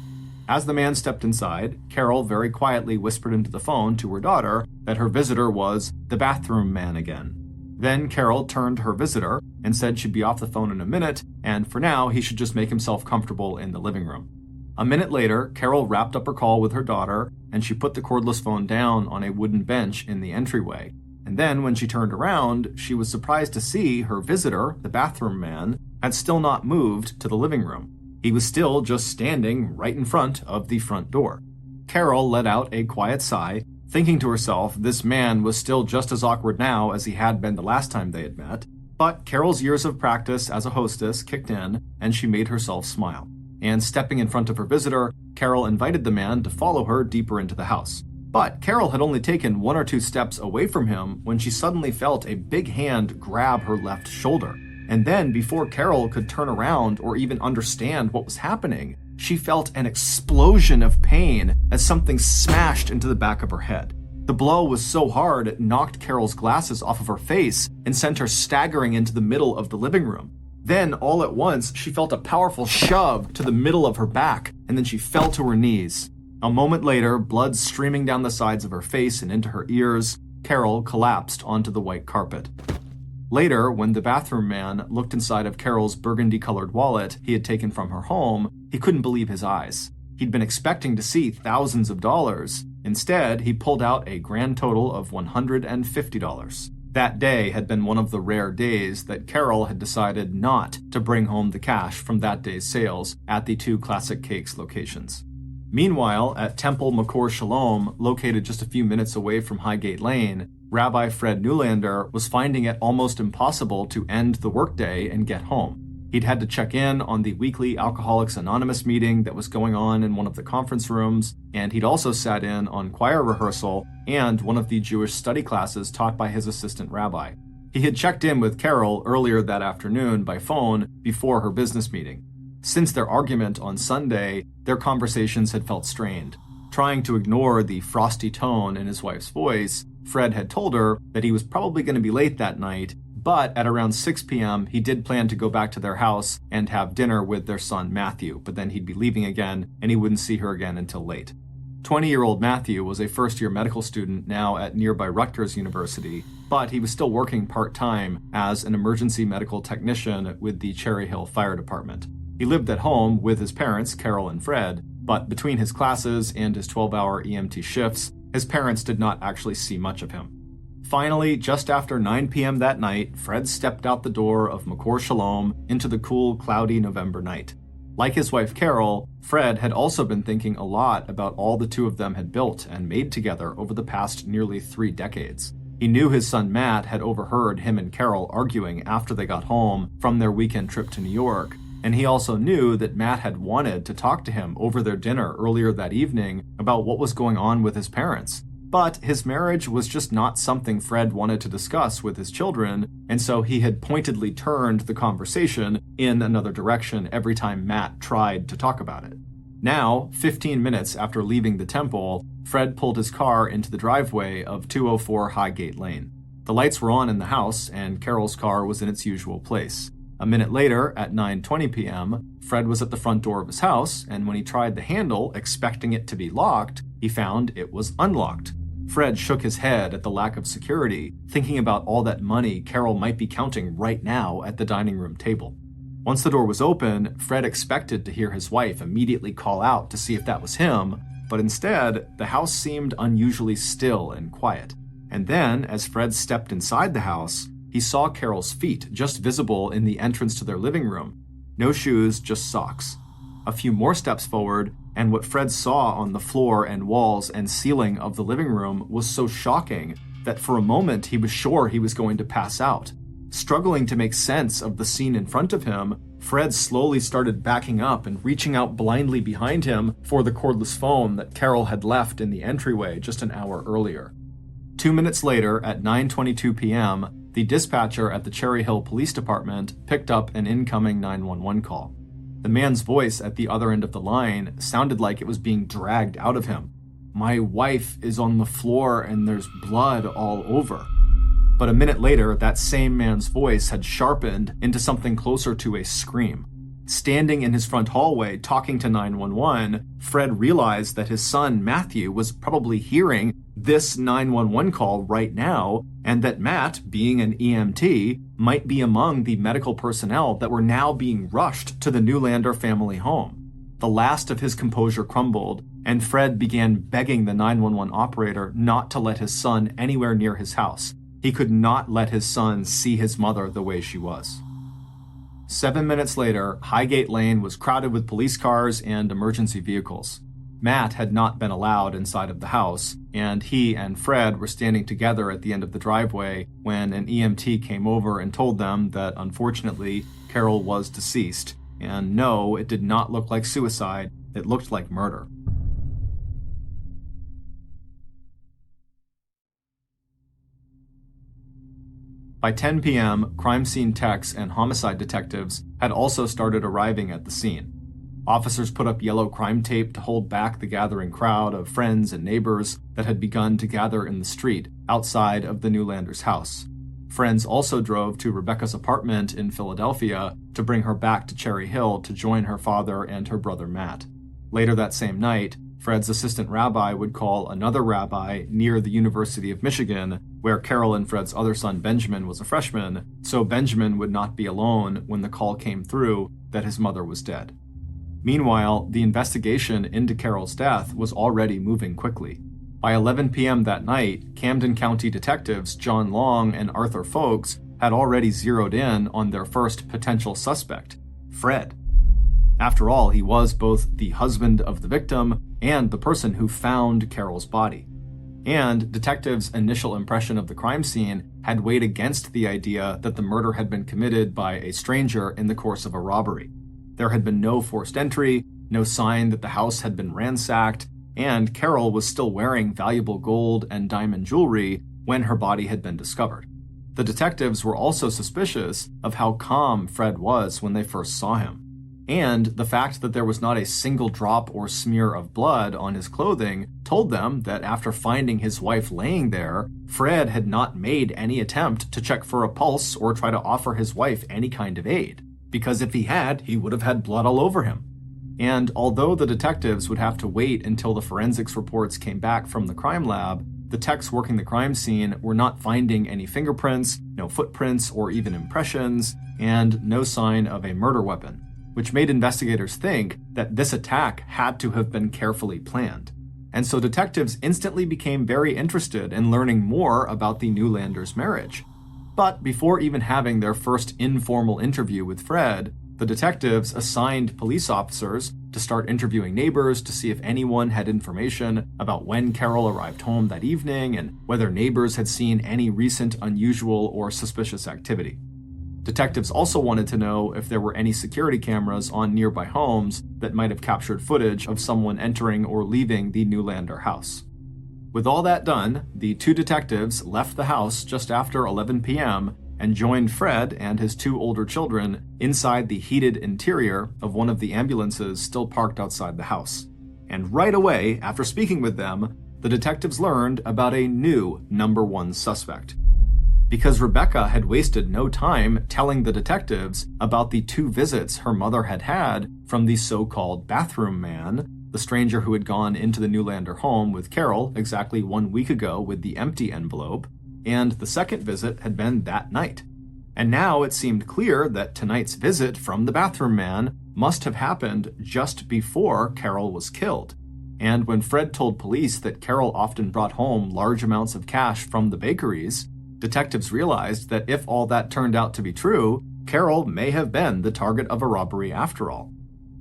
As the man stepped inside, Carol very quietly whispered into the phone to her daughter that her visitor was the bathroom man again. Then Carol turned to her visitor and said she'd be off the phone in a minute, and for now he should just make himself comfortable in the living room. A minute later, Carol wrapped up her call with her daughter, and she put the cordless phone down on a wooden bench in the entryway. And then when she turned around, she was surprised to see her visitor, the bathroom man, had still not moved to the living room. He was still just standing right in front of the front door. Carol let out a quiet sigh, thinking to herself this man was still just as awkward now as he had been the last time they had met. But Carol's years of practice as a hostess kicked in, and she made herself smile. And stepping in front of her visitor, Carol invited the man to follow her deeper into the house. But Carol had only taken 1 or 2 steps away from him when she suddenly felt a big hand grab her left shoulder. And then, before Carol could turn around or even understand what was happening, she felt an explosion of pain as something smashed into the back of her head. The blow was so hard it knocked Carol's glasses off of her face and sent her staggering into the middle of the living room. Then, all at once, she felt a powerful shove to the middle of her back, and then she fell to her knees. A moment later, blood streaming down the sides of her face and into her ears, Carol collapsed onto the white carpet. Later, when the bathroom man looked inside of Carol's burgundy-colored wallet he had taken from her home, he couldn't believe his eyes. He'd been expecting to see thousands of dollars. Instead, he pulled out a grand total of $150. That day had been one of the rare days that Carol had decided not to bring home the cash from that day's sales at the 2 Classic Cakes locations. Meanwhile, at Temple Makor Shalom, located just a few minutes away from Highgate Lane, Rabbi Fred Newlander was finding it almost impossible to end the workday and get home. He'd had to check in on the weekly Alcoholics Anonymous meeting that was going on in one of the conference rooms, and he'd also sat in on choir rehearsal and one of the Jewish study classes taught by his assistant rabbi. He had checked in with Carol earlier that afternoon by phone before her business meeting. Since their argument on Sunday, their conversations had felt strained. Trying to ignore the frosty tone in his wife's voice, Fred had told her that he was probably going to be late that night, but at around 6 p.m., he did plan to go back to their house and have dinner with their son Matthew, but then he'd be leaving again and he wouldn't see her again until late. 20-year-old Matthew was a first-year medical student now at nearby Rutgers University, but he was still working part-time as an emergency medical technician with the Cherry Hill Fire Department. He lived at home with his parents, Carol and Fred, but between his classes and his 12-hour EMT shifts, his parents did not actually see much of him. Finally, just after 9 p.m. that night, Fred stepped out the door of Makor Shalom into the cool, cloudy November night. Like his wife Carol, Fred had also been thinking a lot about all the two of them had built and made together over the past nearly 3 decades. He knew his son Matt had overheard him and Carol arguing after they got home from their weekend trip to New York, and he also knew that Matt had wanted to talk to him over their dinner earlier that evening about what was going on with his parents. But his marriage was just not something Fred wanted to discuss with his children, and so he had pointedly turned the conversation in another direction every time Matt tried to talk about it. Now, 15 minutes after leaving the temple, Fred pulled his car into the driveway of 204 Highgate Lane. The lights were on in the house, and Carol's car was in its usual place. A minute later, at 9:20 p.m., Fred was at the front door of his house, and when he tried the handle, expecting it to be locked, he found it was unlocked. Fred shook his head at the lack of security, thinking about all that money Carol might be counting right now at the dining room table. Once the door was open, Fred expected to hear his wife immediately call out to see if that was him, but instead, the house seemed unusually still and quiet. And then, as Fred stepped inside the house, he saw Carol's feet just visible in the entrance to their living room. No shoes, just socks. A few more steps forward, and what Fred saw on the floor and walls and ceiling of the living room was so shocking that for a moment he was sure he was going to pass out. Struggling to make sense of the scene in front of him, Fred slowly started backing up and reaching out blindly behind him for the cordless phone that Carol had left in the entryway just an hour earlier. 2 minutes later, at 9:22 p.m., the dispatcher at the Cherry Hill Police Department picked up an incoming 911 call. The man's voice at the other end of the line sounded like it was being dragged out of him. "My wife is on the floor and there's blood all over." But a minute later, that same man's voice had sharpened into something closer to a scream. Standing in his front hallway talking to 911, Fred realized that his son Matthew was probably hearing this 911 call right now, and that Matt, being an EMT, might be among the medical personnel that were now being rushed to the Newlander family home. The last of his composure crumbled, and Fred began begging the 911 operator not to let his son anywhere near his house. He could not let his son see his mother the way she was. 7 minutes later, Highgate Lane was crowded with police cars and emergency vehicles. Matt had not been allowed inside of the house, and he and Fred were standing together at the end of the driveway when an EMT came over and told them that, unfortunately, Carol was deceased. And no, it did not look like suicide, it looked like murder. By 10 p.m., crime scene techs and homicide detectives had also started arriving at the scene. Officers put up yellow crime tape to hold back the gathering crowd of friends and neighbors that had begun to gather in the street outside of the Newlander's house. Friends also drove to Rebecca's apartment in Philadelphia to bring her back to Cherry Hill to join her father and her brother Matt. Later that same night, Fred's assistant rabbi would call another rabbi near the University of Michigan, where Carol and Fred's other son Benjamin was a freshman, so Benjamin would not be alone when the call came through that his mother was dead. Meanwhile, the investigation into Carol's death was already moving quickly. By 11 p.m. that night, Camden County detectives John Long and Arthur Folks had already zeroed in on their first potential suspect, Fred. After all, he was both the husband of the victim and the person who found Carol's body. And detectives' initial impression of the crime scene had weighed against the idea that the murder had been committed by a stranger in the course of a robbery. There had been no forced entry, no sign that the house had been ransacked, and Carol was still wearing valuable gold and diamond jewelry when her body had been discovered. The detectives were also suspicious of how calm Fred was when they first saw him. And the fact that there was not a single drop or smear of blood on his clothing told them that after finding his wife laying there, Fred had not made any attempt to check for a pulse or try to offer his wife any kind of aid. Because if he had, he would have had blood all over him. And although the detectives would have to wait until the forensics reports came back from the crime lab, the techs working the crime scene were not finding any fingerprints, no footprints or even impressions, and no sign of a murder weapon, which made investigators think that this attack had to have been carefully planned. And so detectives instantly became very interested in learning more about the Newlanders' marriage. But before even having their first informal interview with Fred, the detectives assigned police officers to start interviewing neighbors to see if anyone had information about when Carol arrived home that evening and whether neighbors had seen any recent unusual or suspicious activity. Detectives also wanted to know if there were any security cameras on nearby homes that might have captured footage of someone entering or leaving the Newlander house. With all that done, the two detectives left the house just after 11 p.m. and joined Fred and his two older children inside the heated interior of one of the ambulances still parked outside the house. And right away, after speaking with them, the detectives learned about a new number one suspect. Because Rebecca had wasted no time telling the detectives about the two visits her mother had had from the so-called bathroom man, the stranger who had gone into the Newlander home with Carol exactly 1 week ago with the empty envelope, and the second visit had been that night. And now it seemed clear that tonight's visit from the bathroom man must have happened just before Carol was killed. And when Fred told police that Carol often brought home large amounts of cash from the bakeries, detectives realized that if all that turned out to be true, Carol may have been the target of a robbery after all.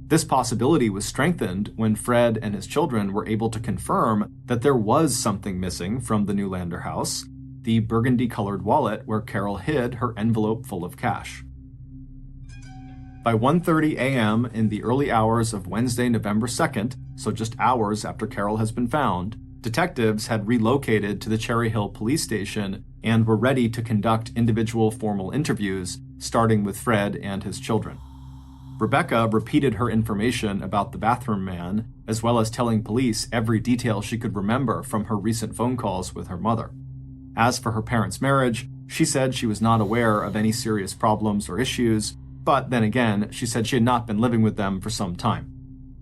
This possibility was strengthened when Fred and his children were able to confirm that there was something missing from the Newlander house, the burgundy-colored wallet where Carol hid her envelope full of cash. By 1:30 a.m. in the early hours of Wednesday, November 2nd, so just hours after Carol has been found, detectives had relocated to the Cherry Hill police station and were ready to conduct individual formal interviews, starting with Fred and his children. Rebecca repeated her information about the bathroom man, as well as telling police every detail she could remember from her recent phone calls with her mother. As for her parents' marriage, she said she was not aware of any serious problems or issues, but then again, she said she had not been living with them for some time.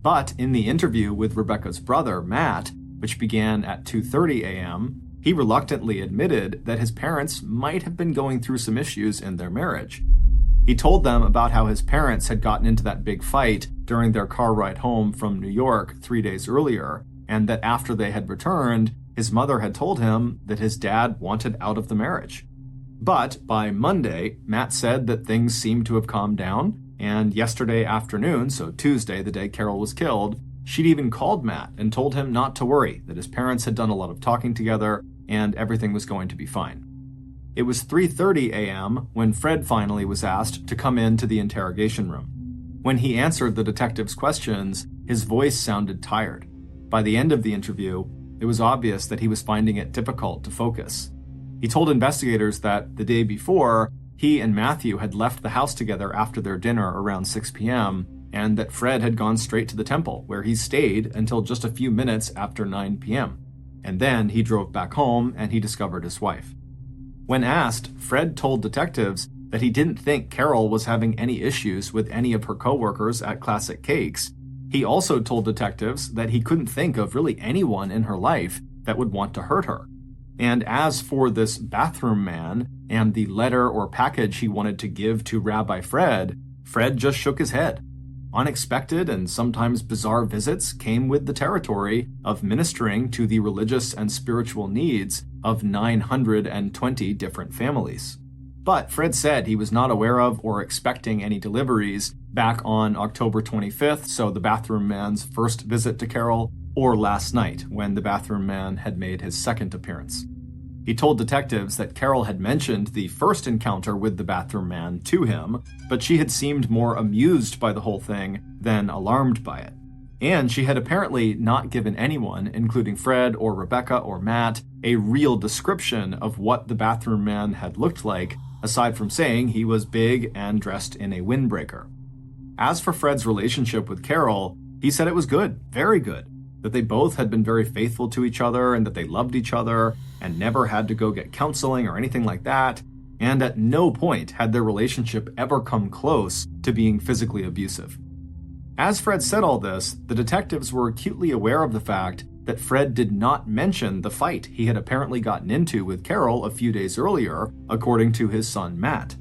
But in the interview with Rebecca's brother, Matt, which began at 2:30 a.m., he reluctantly admitted that his parents might have been going through some issues in their marriage. He told them about how his parents had gotten into that big fight during their car ride home from New York 3 days earlier, and that after they had returned, his mother had told him that his dad wanted out of the marriage. But by Monday, Matt said that things seemed to have calmed down, and yesterday afternoon, so Tuesday, the day Carol was killed, she'd even called Matt and told him not to worry, that his parents had done a lot of talking together and everything was going to be fine. It was 3:30 a.m. when Fred finally was asked to come into the interrogation room. When he answered the detective's questions, his voice sounded tired. By the end of the interview, it was obvious that he was finding it difficult to focus. He told investigators that the day before, he and Matthew had left the house together after their dinner around 6 p.m., and that Fred had gone straight to the temple, where he stayed until just a few minutes after 9 p.m. And then he drove back home and he discovered his wife. When asked, Fred told detectives that he didn't think Carol was having any issues with any of her coworkers at Classic Cakes. He also told detectives that he couldn't think of really anyone in her life that would want to hurt her. And as for this bathroom man and the letter or package he wanted to give to Rabbi Fred, Fred just shook his head. Unexpected and sometimes bizarre visits came with the territory of ministering to the religious and spiritual needs of 920 different families. But Fred said he was not aware of or expecting any deliveries back on October 25th, so the bathroom man's first visit to Carol, or last night when the bathroom man had made his second appearance. He told detectives that Carol had mentioned the first encounter with the bathroom man to him, but she had seemed more amused by the whole thing than alarmed by it. And she had apparently not given anyone, including Fred or Rebecca or Matt, a real description of what the bathroom man had looked like, aside from saying he was big and dressed in a windbreaker. As for Fred's relationship with Carol, he said it was good, very good, that they both had been very faithful to each other and that they loved each other and never had to go get counseling or anything like that, and at no point had their relationship ever come close to being physically abusive. As Fred said all this, the detectives were acutely aware of the fact that Fred did not mention the fight he had apparently gotten into with Carol a few days earlier, according to his son Matt.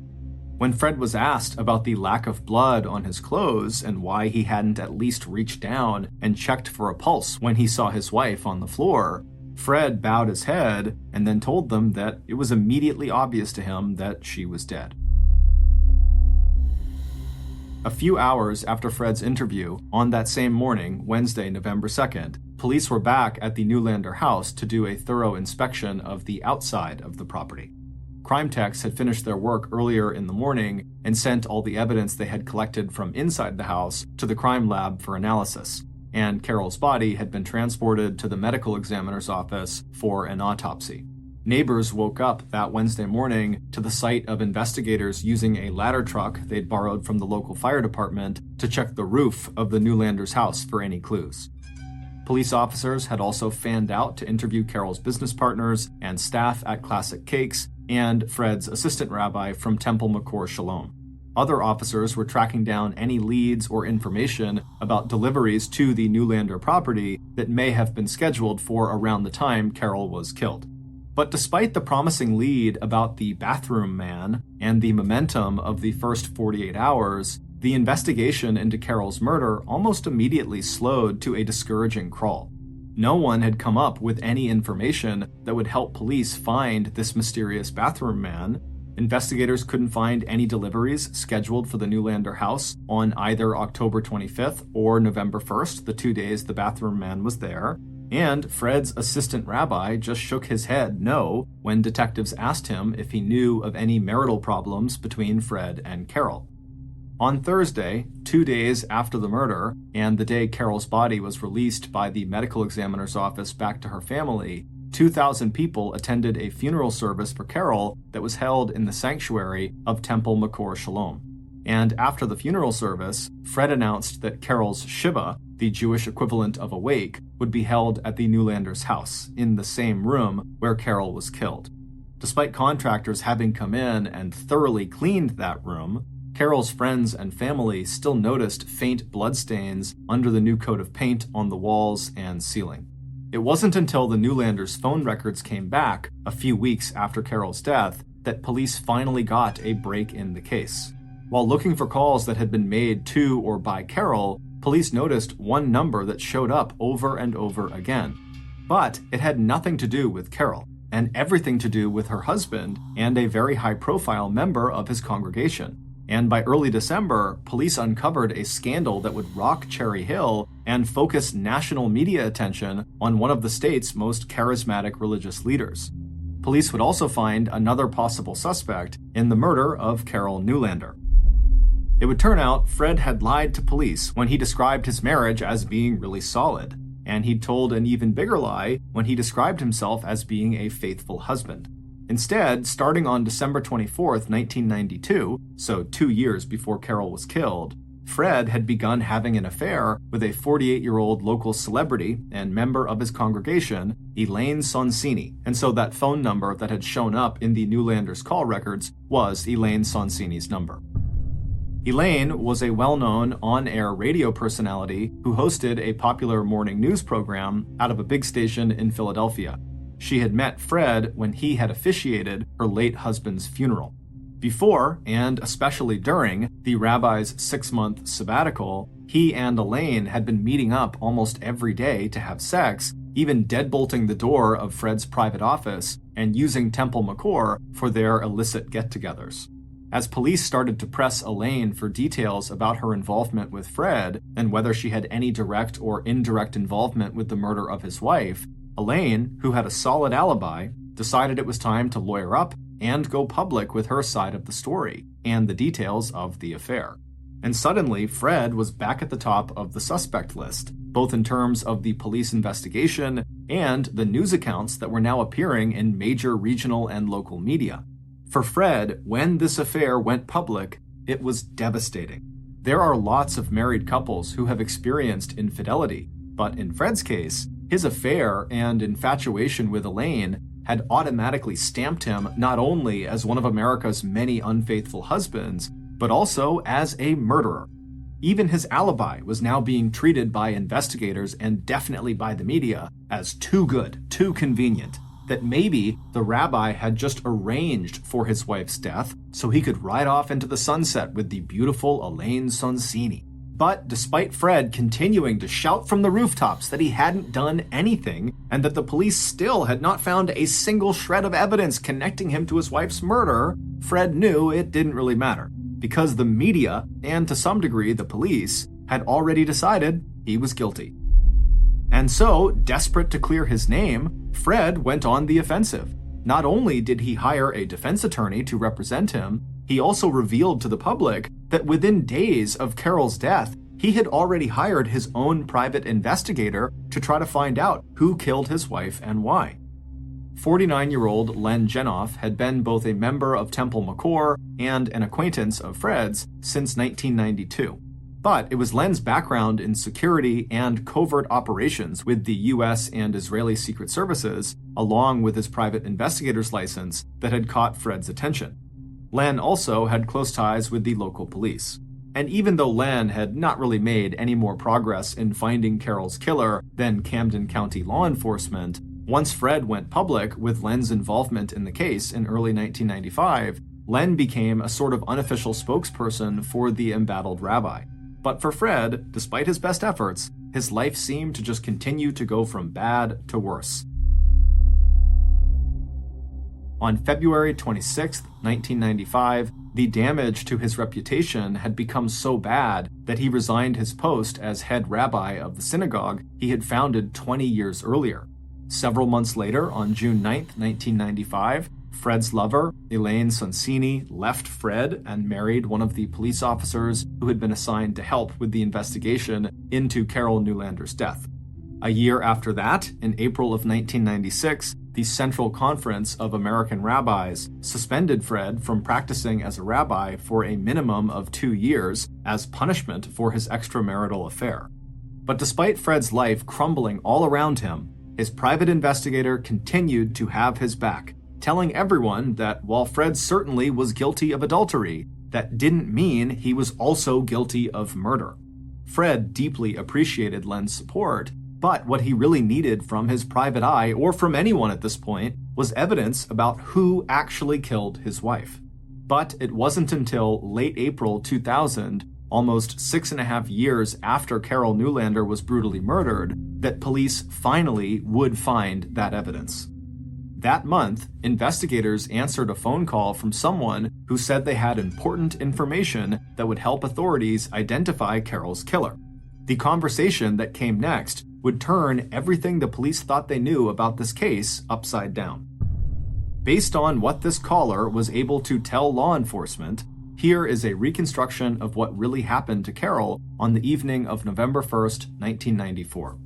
When Fred was asked about the lack of blood on his clothes and why he hadn't at least reached down and checked for a pulse when he saw his wife on the floor, Fred bowed his head and then told them that it was immediately obvious to him that she was dead. A few hours after Fred's interview, on that same morning, Wednesday, November 2nd, police were back at the Newlander house to do a thorough inspection of the outside of the property. Crime techs had finished their work earlier in the morning and sent all the evidence they had collected from inside the house to the crime lab for analysis. and Carol's body had been transported to the medical examiner's office for an autopsy. Neighbors woke up that Wednesday morning to the sight of investigators using a ladder truck they'd borrowed from the local fire department to check the roof of the Newlanders' house for any clues. Police officers had also fanned out to interview Carol's business partners and staff at Classic Cakes and Fred's assistant rabbi from Temple Makor Shalom. Other officers were tracking down any leads or information about deliveries to the Newlander property that may have been scheduled for around the time Carol was killed. But despite the promising lead about the bathroom man and the momentum of the first 48 hours, the investigation into Carol's murder almost immediately slowed to a discouraging crawl. No one had come up with any information that would help police find this mysterious bathroom man. Investigators couldn't find any deliveries scheduled for the Newlander house on either October 25th or November 1st, the 2 days the bathroom man was there. And Fred's assistant rabbi just shook his head no when detectives asked him if he knew of any marital problems between Fred and Carol. On Thursday, 2 days after the murder, and the day Carol's body was released by the medical examiner's office back to her family, 2,000 people attended a funeral service for Carol that was held in the sanctuary of Temple Makor Shalom. And after the funeral service, Fred announced that Carol's Shiva, the Jewish equivalent of a wake, would be held at the Newlanders' house, in the same room where Carol was killed. Despite contractors having come in and thoroughly cleaned that room, Carol's friends and family still noticed faint bloodstains under the new coat of paint on the walls and ceiling. It wasn't until the Newlanders' phone records came back a few weeks after Carol's death that police finally got a break in the case. While looking for calls that had been made to or by Carol, police noticed one number that showed up over and over again. But it had nothing to do with Carol, and everything to do with her husband and a very high-profile member of his congregation. And by early December, police uncovered a scandal that would rock Cherry Hill and focus national media attention on one of the state's most charismatic religious leaders. Police would also find another possible suspect in the murder of Carol Newlander. It would turn out Fred had lied to police when he described his marriage as being really solid, and he'd told an even bigger lie when he described himself as being a faithful husband. Instead, starting on December 24th, 1992, so 2 years before Carol was killed, Fred had begun having an affair with a 48-year-old local celebrity and member of his congregation, Elaine Sonsini, and so that phone number that had shown up in the Newlanders' call records was Elaine Sonsini's number. Elaine was a well-known on-air radio personality who hosted a popular morning news program out of a big station in Philadelphia. She had met Fred when he had officiated her late husband's funeral. Before, and especially during, the rabbi's 6-month sabbatical, he and Elaine had been meeting up almost every day to have sex, even deadbolting the door of Fred's private office and using Temple Makor for their illicit get-togethers. As police started to press Elaine for details about her involvement with Fred and whether she had any direct or indirect involvement with the murder of his wife, Elaine, who had a solid alibi, decided it was time to lawyer up and go public with her side of the story and the details of the affair. And suddenly, Fred was back at the top of the suspect list, both in terms of the police investigation and the news accounts that were now appearing in major regional and local media. For Fred, when this affair went public, it was devastating. There are lots of married couples who have experienced infidelity, but in Fred's case, his affair and infatuation with Elaine had automatically stamped him not only as one of America's many unfaithful husbands, but also as a murderer. Even his alibi was now being treated by investigators and definitely by the media as too good, too convenient, that maybe the rabbi had just arranged for his wife's death so he could ride off into the sunset with the beautiful Elaine Sonsini. But despite Fred continuing to shout from the rooftops that he hadn't done anything and that the police still had not found a single shred of evidence connecting him to his wife's murder, Fred knew it didn't really matter, because the media, and to some degree the police, had already decided he was guilty. And so, desperate to clear his name, Fred went on the offensive. Not only did he hire a defense attorney to represent him, he also revealed to the public that within days of Carol's death, he had already hired his own private investigator to try to find out who killed his wife and why. 49-year-old Len Genoff had been both a member of Temple McCore and an acquaintance of Fred's since 1992. But it was Len's background in security and covert operations with the US and Israeli Secret Services, along with his private investigator's license, that had caught Fred's attention. Len also had close ties with the local police. And even though Len had not really made any more progress in finding Carol's killer than Camden County law enforcement, once Fred went public with Len's involvement in the case in early 1995, Len became a sort of unofficial spokesperson for the embattled rabbi. But for Fred, despite his best efforts, his life seemed to just continue to go from bad to worse. On February 26, 1995, the damage to his reputation had become so bad that he resigned his post as head rabbi of the synagogue he had founded 20 years earlier. Several months later, on June 9, 1995, Fred's lover, Elaine Sonsini, left Fred and married one of the police officers who had been assigned to help with the investigation into Carol Newlander's death. A year after that, in April of 1996, the Central Conference of American Rabbis suspended Fred from practicing as a rabbi for a minimum of 2 years as punishment for his extramarital affair. But despite Fred's life crumbling all around him, his private investigator continued to have his back, telling everyone that while Fred certainly was guilty of adultery, that didn't mean he was also guilty of murder. Fred deeply appreciated Len's support, but what he really needed from his private eye, or from anyone at this point, was evidence about who actually killed his wife. But it wasn't until late April 2000, almost 6.5 years after Carol Newlander was brutally murdered, that police finally would find that evidence. That month, investigators answered a phone call from someone who said they had important information that would help authorities identify Carol's killer. The conversation that came next would turn everything the police thought they knew about this case upside down. Based on what this caller was able to tell law enforcement, here is a reconstruction of what really happened to Carol on the evening of November 1st, 1994.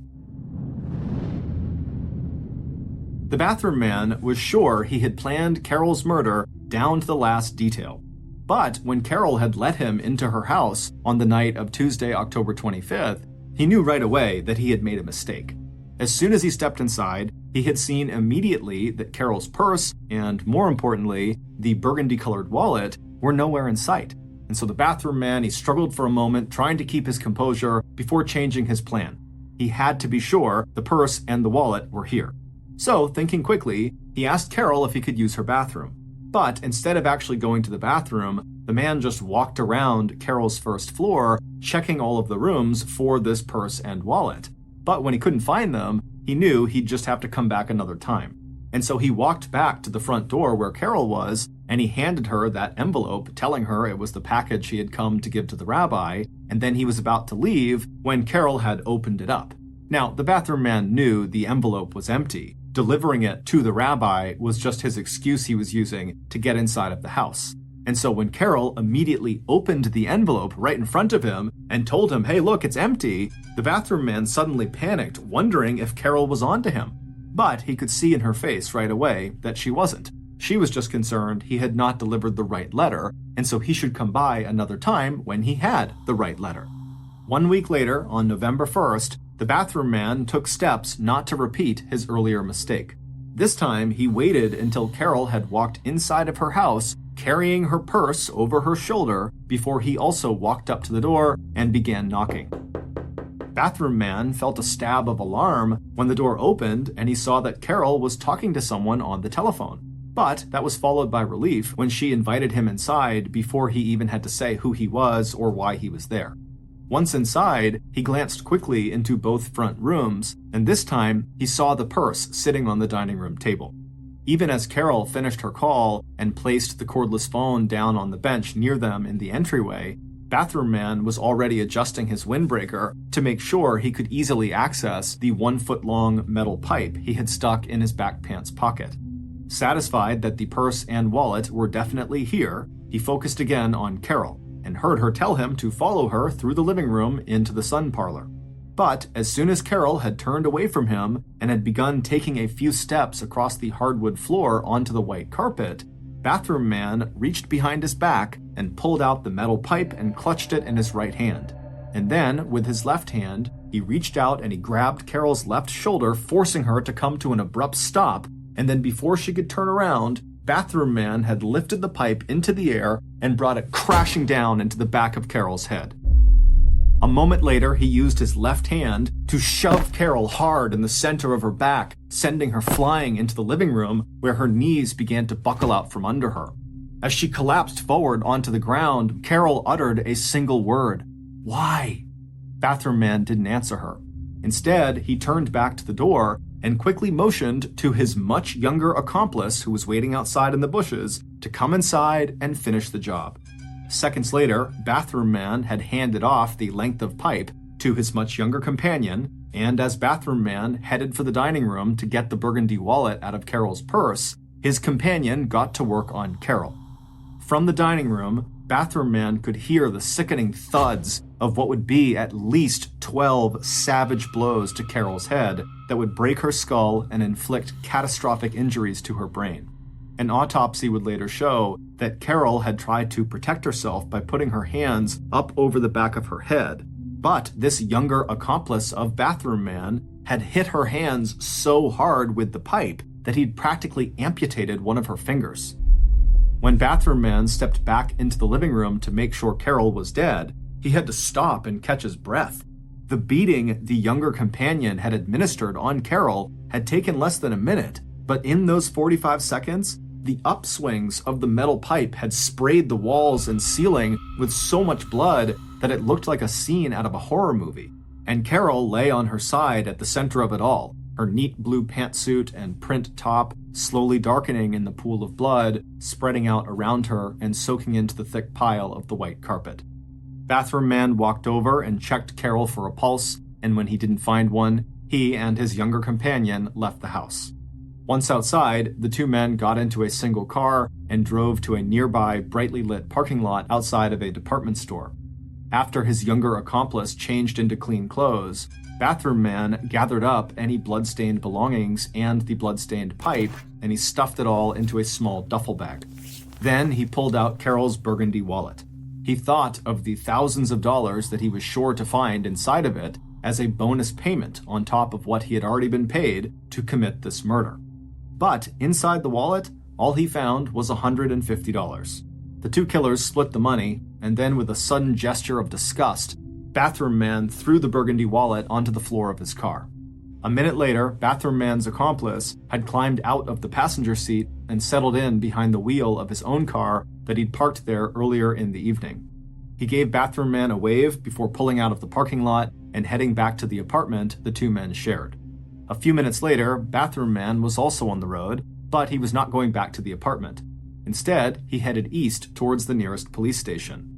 The bathroom man was sure he had planned Carol's murder down to the last detail. But when Carol had let him into her house on the night of Tuesday, October 25th, he knew right away that he had made a mistake. As soon as he stepped inside, he had seen immediately that Carol's purse, and more importantly, the burgundy-colored wallet, were nowhere in sight. And so the bathroom man, he struggled for a moment, trying to keep his composure before changing his plan. He had to be sure the purse and the wallet were here. So, thinking quickly, he asked Carol if he could use her bathroom. But instead of actually going to the bathroom, the man just walked around Carol's first floor, checking all of the rooms for this purse and wallet. But when he couldn't find them, he knew he'd just have to come back another time. And so he walked back to the front door where Carol was, and he handed her that envelope, telling her it was the package he had come to give to the rabbi, and then he was about to leave when Carol had opened it up. Now, the bathroom man knew the envelope was empty. Delivering it to the rabbi was just his excuse he was using to get inside of the house. And so when Carol immediately opened the envelope right in front of him and told him, "Hey, look, it's empty," the bathroom man suddenly panicked, wondering if Carol was onto him. But he could see in her face right away that she wasn't. She was just concerned he had not delivered the right letter, and so he should come by another time when he had the right letter. 1 week later, on November 1st, the bathroom man took steps not to repeat his earlier mistake. This time, he waited until Carol had walked inside of her house, carrying her purse over her shoulder, before he also walked up to the door and began knocking. Bathroom man felt a stab of alarm when the door opened and he saw that Carol was talking to someone on the telephone. But that was followed by relief when she invited him inside before he even had to say who he was or why he was there. Once inside, he glanced quickly into both front rooms, and this time he saw the purse sitting on the dining room table. Even as Carol finished her call and placed the cordless phone down on the bench near them in the entryway, bathroom man was already adjusting his windbreaker to make sure he could easily access the 1-foot-long metal pipe he had stuck in his back pants pocket. Satisfied that the purse and wallet were definitely here, he focused again on Carol, and heard her tell him to follow her through the living room into the sun parlor. But as soon as Carol had turned away from him and had begun taking a few steps across the hardwood floor onto the white carpet, Bathroom Man reached behind his back and pulled out the metal pipe and clutched it in his right hand. And then, with his left hand, he reached out and he grabbed Carol's left shoulder, forcing her to come to an abrupt stop, and then before she could turn around, Bathroom Man had lifted the pipe into the air and brought it crashing down into the back of Carol's head. A moment later, he used his left hand to shove Carol hard in the center of her back, sending her flying into the living room where her knees began to buckle out from under her. As she collapsed forward onto the ground, Carol uttered a single word, "Why?" Bathroom Man didn't answer her. Instead, he turned back to the door and quickly motioned to his much younger accomplice who was waiting outside in the bushes to come inside and finish the job. Seconds later, Bathroom Man had handed off the length of pipe to his much younger companion, and as Bathroom Man headed for the dining room to get the burgundy wallet out of Carol's purse, his companion got to work on Carol. From the dining room, Bathroom Man could hear the sickening thuds of what would be at least 12 savage blows to Carol's head that would break her skull and inflict catastrophic injuries to her brain. An autopsy would later show that Carol had tried to protect herself by putting her hands up over the back of her head, but this younger accomplice of Bathroom Man had hit her hands so hard with the pipe that he'd practically amputated one of her fingers. When Bathroom Man stepped back into the living room to make sure Carol was dead, he had to stop and catch his breath. The beating the younger companion had administered on Carol had taken less than a minute, but in those 45 seconds, the upswings of the metal pipe had sprayed the walls and ceiling with so much blood that it looked like a scene out of a horror movie. And Carol lay on her side at the center of it all, her neat blue pantsuit and print top slowly darkening in the pool of blood, spreading out around her and soaking into the thick pile of the white carpet. Bathroom Man walked over and checked Carol for a pulse, and when he didn't find one, he and his younger companion left the house. Once outside, the two men got into a single car and drove to a nearby brightly lit parking lot outside of a department store. After his younger accomplice changed into clean clothes, Bathroom Man gathered up any blood-stained belongings and the blood-stained pipe, and he stuffed it all into a small duffel bag. Then he pulled out Carol's burgundy wallet. He thought of the thousands of dollars that he was sure to find inside of it as a bonus payment on top of what he had already been paid to commit this murder. But inside the wallet, all he found was $150. The two killers split the money, and then with a sudden gesture of disgust, Bathroom Man threw the burgundy wallet onto the floor of his car. A minute later, Bathroom Man's accomplice had climbed out of the passenger seat and settled in behind the wheel of his own car that he'd parked there earlier in the evening. He gave Bathroom Man a wave before pulling out of the parking lot and heading back to the apartment the two men shared. A few minutes later, Bathroom Man was also on the road, but he was not going back to the apartment. Instead, he headed east towards the nearest police station.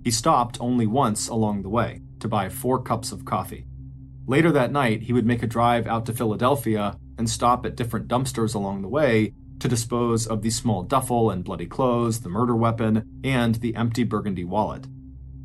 He stopped only once along the way, to buy 4 cups of coffee. Later that night, he would make a drive out to Philadelphia and stop at different dumpsters along the way to dispose of the small duffel and bloody clothes, the murder weapon, and the empty burgundy wallet.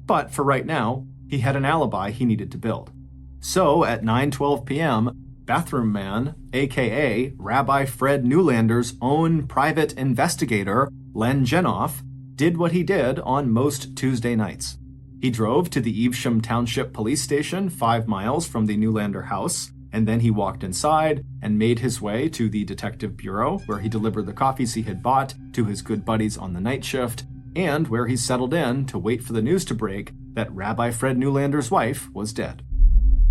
But for right now, he had an alibi he needed to build. So at 9:12 p.m., Bathroom Man, aka Rabbi Fred Newlander's own private investigator, Len Genoff, did what he did on most Tuesday nights. He drove to the Evesham Township Police Station 5 miles from the Newlander house, and then he walked inside and made his way to the Detective Bureau, where he delivered the coffees he had bought to his good buddies on the night shift, and where he settled in to wait for the news to break that Rabbi Fred Newlander's wife was dead.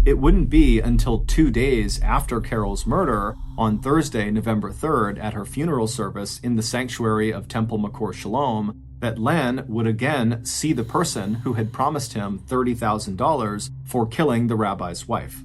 It wouldn't be until 2 days after Carol's murder, on Thursday, November 3rd, at her funeral service in the sanctuary of Temple Makor Shalom, that Len would again see the person who had promised him $30,000 for killing the rabbi's wife.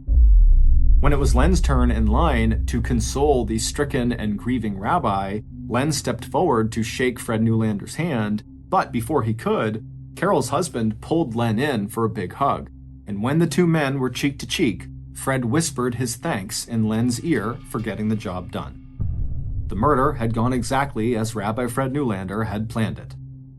When it was Len's turn in line to console the stricken and grieving rabbi, Len stepped forward to shake Fred Newlander's hand, but before he could, Carol's husband pulled Len in for a big hug. And when the two men were cheek to cheek, Fred whispered his thanks in Len's ear for getting the job done. The murder had gone exactly as Rabbi Fred Newlander had planned it.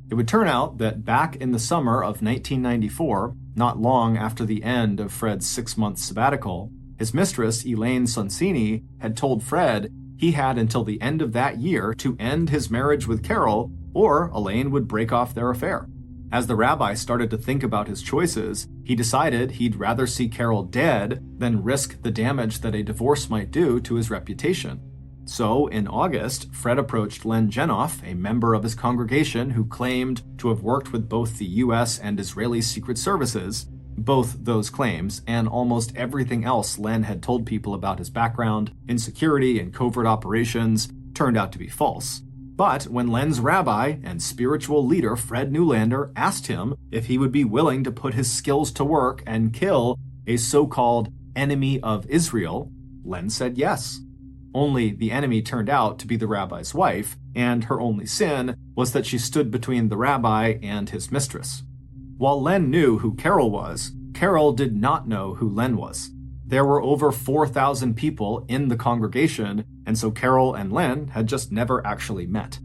It would turn out that back in the summer of 1994, not long after the end of Fred's 6-month sabbatical, his mistress, Elaine Sonsini, had told Fred he had until the end of that year to end his marriage with Carol, or Elaine would break off their affair. As the rabbi started to think about his choices, he decided he'd rather see Carol dead than risk the damage that a divorce might do to his reputation. So, in August, Fred approached Len Genoff, a member of his congregation who claimed to have worked with both the U.S. and Israeli secret services. Both those claims, and almost everything else Len had told people about his background, insecurity, and covert operations, turned out to be false. But when Len's rabbi and spiritual leader Fred Newlander asked him if he would be willing to put his skills to work and kill a so-called enemy of Israel, Len said yes. Only the enemy turned out to be the rabbi's wife, and her only sin was that she stood between the rabbi and his mistress. While Len knew who Carol was, Carol did not know who Len was. There were over 4,000 people in the congregation, and so Carol and Len had just never actually met.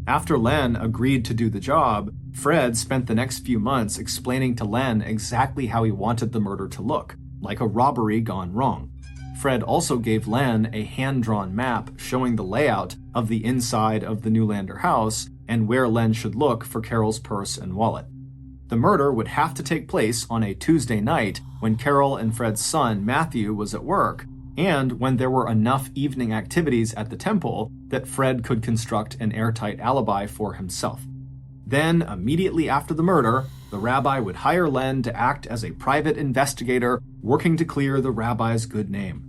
After Len agreed to do the job, Fred spent the next few months explaining to Len exactly how he wanted the murder to look, like a robbery gone wrong. Fred also gave Len a hand-drawn map showing the layout of the inside of the Newlander house and where Len should look for Carol's purse and wallet. The murder would have to take place on a Tuesday night when Carol and Fred's son, Matthew, was at work, and when there were enough evening activities at the temple that Fred could construct an airtight alibi for himself. Then, immediately after the murder, the rabbi would hire Len to act as a private investigator working to clear the rabbi's good name.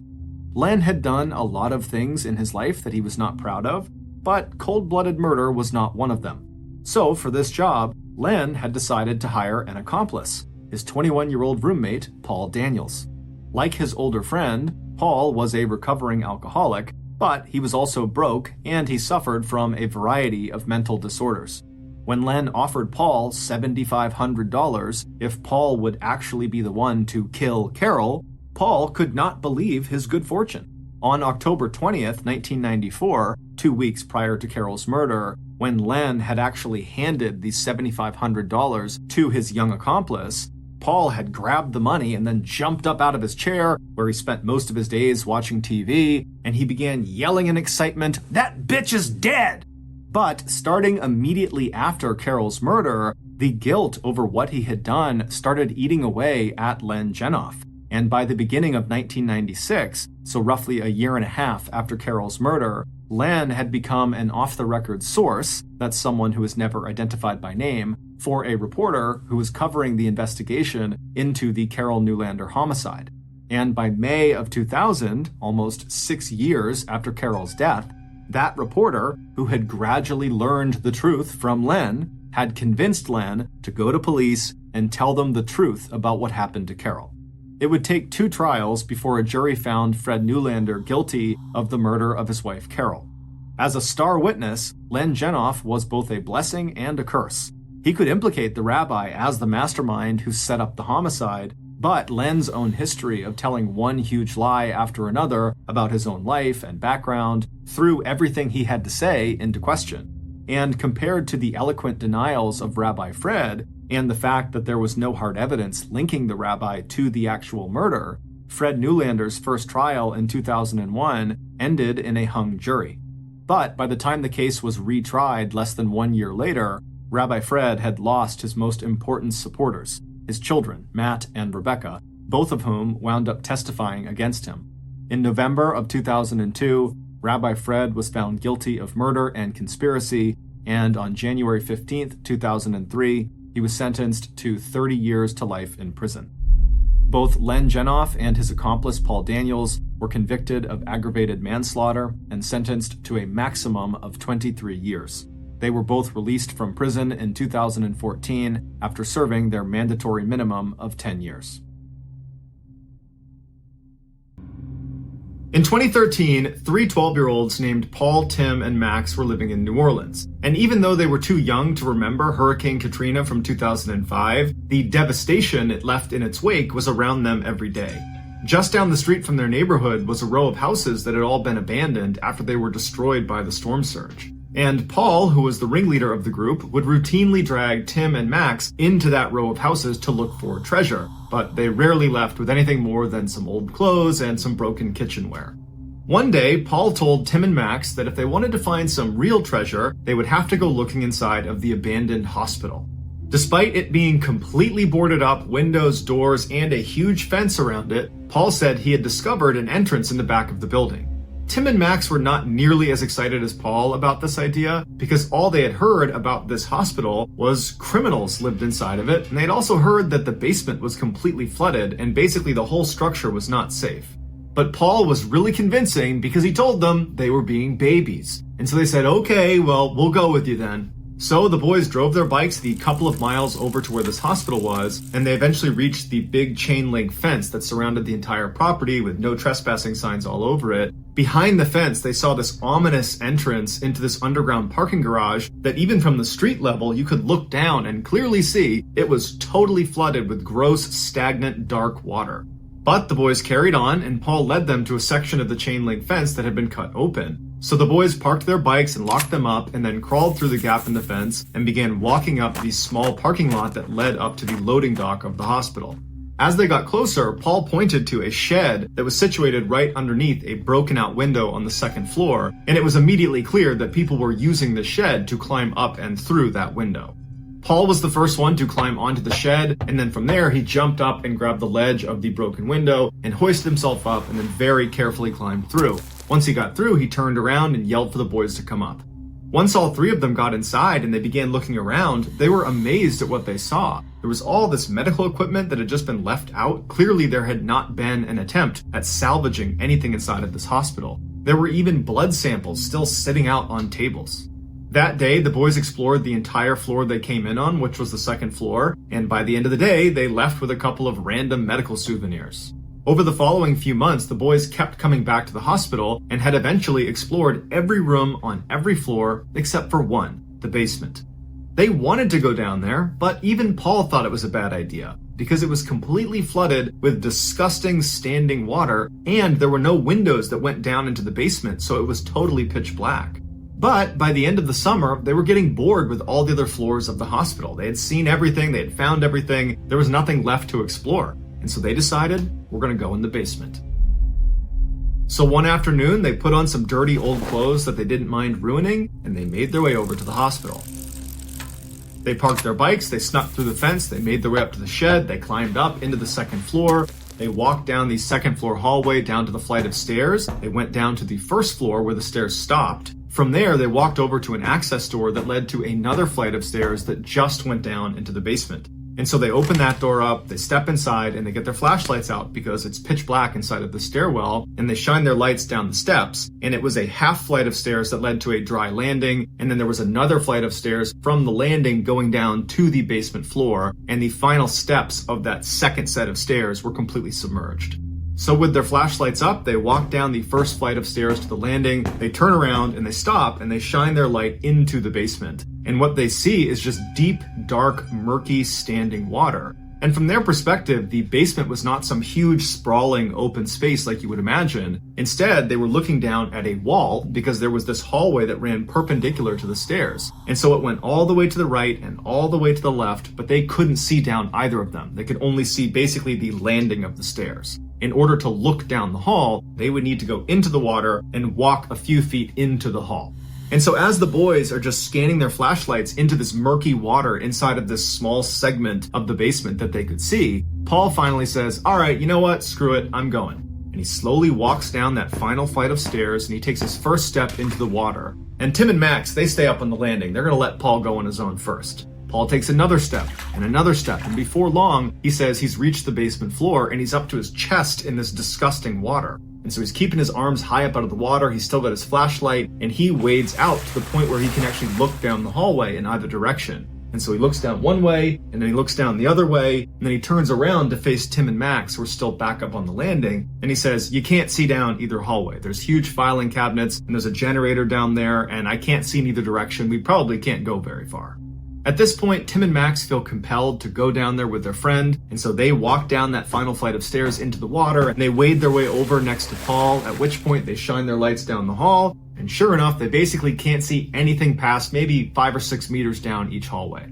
Len had done a lot of things in his life that he was not proud of, but cold-blooded murder was not one of them. So, for this job, Len had decided to hire an accomplice, his 21-year-old roommate, Paul Daniels. Like his older friend, Paul was a recovering alcoholic, but he was also broke and he suffered from a variety of mental disorders. When Len offered Paul $7,500 if Paul would actually be the one to kill Carol, Paul could not believe his good fortune. On October 20th, 1994, 2 weeks prior to Carol's murder, when Len had actually handed the $7,500 to his young accomplice, Paul had grabbed the money and then jumped up out of his chair, where he spent most of his days watching TV, and he began yelling in excitement, "That bitch is dead!" But starting immediately after Carol's murder, the guilt over what he had done started eating away at Len Genoff. And by the beginning of 1996, so roughly a year and a half after Carol's murder, Len had become an off-the-record source, that's someone who was never identified by name, for a reporter who was covering the investigation into the Carol Newlander homicide. And by May of 2000, almost 6 years after Carol's death, that reporter, who had gradually learned the truth from Len, had convinced Len to go to police and tell them the truth about what happened to Carol. It would take 2 trials before a jury found Fred Newlander guilty of the murder of his wife Carol. As a star witness, Len Genoff was both a blessing and a curse. He could implicate the rabbi as the mastermind who set up the homicide, but Len's own history of telling one huge lie after another about his own life and background threw everything he had to say into question. And compared to the eloquent denials of Rabbi Fred, and the fact that there was no hard evidence linking the rabbi to the actual murder, Fred Newlander's first trial in 2001 ended in a hung jury. But by the time the case was retried less than 1 year later, Rabbi Fred had lost his most important supporters, his children, Matt and Rebecca, both of whom wound up testifying against him. In November of 2002, Rabbi Fred was found guilty of murder and conspiracy, and on January 15, 2003, he was sentenced to 30 years to life in prison. Both Len Genoff and his accomplice Paul Daniels were convicted of aggravated manslaughter and sentenced to a maximum of 23 years. They were both released from prison in 2014 after serving their mandatory minimum of 10 years. In 2013, 3 12-year-olds named Paul, Tim, and Max were living in New Orleans. And even though they were too young to remember Hurricane Katrina from 2005, the devastation it left in its wake was around them every day. Just down the street from their neighborhood was a row of houses that had all been abandoned after they were destroyed by the storm surge. And Paul, who was the ringleader of the group, would routinely drag Tim and Max into that row of houses to look for treasure, but they rarely left with anything more than some old clothes and some broken kitchenware. One day, Paul told Tim and Max that if they wanted to find some real treasure, they would have to go looking inside of the abandoned hospital. Despite it being completely boarded up, windows, doors, and a huge fence around it, Paul said he had discovered an entrance in the back of the building. Tim and Max were not nearly as excited as Paul about this idea because all they had heard about this hospital was criminals lived inside of it, and they'd also heard that the basement was completely flooded and basically the whole structure was not safe. But Paul was really convincing because he told them they were being babies. And so they said, okay, well, we'll go with you then. So the boys drove their bikes the couple of miles over to where this hospital was, and they eventually reached the big chain link fence that surrounded the entire property with no trespassing signs all over it. Behind the fence, they saw this ominous entrance into this underground parking garage that even from the street level, you could look down and clearly see it was totally flooded with gross, stagnant, dark water. But the boys carried on, and Paul led them to a section of the chain link fence that had been cut open. So the boys parked their bikes and locked them up and then crawled through the gap in the fence and began walking up the small parking lot that led up to the loading dock of the hospital. As they got closer, Paul pointed to a shed that was situated right underneath a broken out window on the second floor, and it was immediately clear that people were using the shed to climb up and through that window. Paul was the first one to climb onto the shed, and then from there he jumped up and grabbed the ledge of the broken window and hoisted himself up and then very carefully climbed through. Once he got through, he turned around and yelled for the boys to come up. Once all three of them got inside and they began looking around, they were amazed at what they saw. There was all this medical equipment that had just been left out. Clearly there had not been an attempt at salvaging anything inside of this hospital. There were even blood samples still sitting out on tables. That day, the boys explored the entire floor they came in on, which was the second floor, and by the end of the day, they left with a couple of random medical souvenirs. Over the following few months, the boys kept coming back to the hospital and had eventually explored every room on every floor except for one, the basement. They wanted to go down there, but even Paul thought it was a bad idea because it was completely flooded with disgusting standing water and there were no windows that went down into the basement, so it was totally pitch black. But by the end of the summer, they were getting bored with all the other floors of the hospital. They had seen everything, they had found everything, there was nothing left to explore. And so they decided, we're gonna go in the basement. So one afternoon, they put on some dirty old clothes that they didn't mind ruining, and they made their way over to the hospital. They parked their bikes, they snuck through the fence, they made their way up to the shed, they climbed up into the second floor, they walked down the second floor hallway down to the flight of stairs, they went down to the first floor where the stairs stopped. From there, they walked over to an access door that led to another flight of stairs that just went down into the basement. And so they open that door up, they step inside, and they get their flashlights out because it's pitch black inside of the stairwell, and they shine their lights down the steps, and it was a half flight of stairs that led to a dry landing, and then there was another flight of stairs from the landing going down to the basement floor, and the final steps of that second set of stairs were completely submerged. So with their flashlights up, they walk down the first flight of stairs to the landing, they turn around and they stop and they shine their light into the basement. And what they see is just deep, dark, murky, standing water. And from their perspective, the basement was not some huge, sprawling, open space like you would imagine. Instead, they were looking down at a wall because there was this hallway that ran perpendicular to the stairs. And so it went all the way to the right and all the way to the left, but they couldn't see down either of them. They could only see basically the landing of the stairs. In order to look down the hall, they would need to go into the water and walk a few feet into the hall. And so as the boys are just scanning their flashlights into this murky water inside of this small segment of the basement that they could see, Paul finally says, all right, you know what? Screw it, I'm going. And he slowly walks down that final flight of stairs and he takes his first step into the water. And Tim and Max, they stay up on the landing. They're gonna let Paul go on his own first. Paul takes another step, and before long, he says he's reached the basement floor and he's up to his chest in this disgusting water. And so he's keeping his arms high up out of the water, he's still got his flashlight, and he wades out to the point where he can actually look down the hallway in either direction. And so he looks down one way, and then he looks down the other way, and then he turns around to face Tim and Max, who are still back up on the landing, and he says, you can't see down either hallway. There's huge filing cabinets, and there's a generator down there, and I can't see in either direction. We probably can't go very far. At this point, Tim and Max feel compelled to go down there with their friend, and so they walk down that final flight of stairs into the water, and they wade their way over next to Paul, at which point they shine their lights down the hall, And sure enough, they basically can't see anything past maybe 5 or 6 meters down each hallway.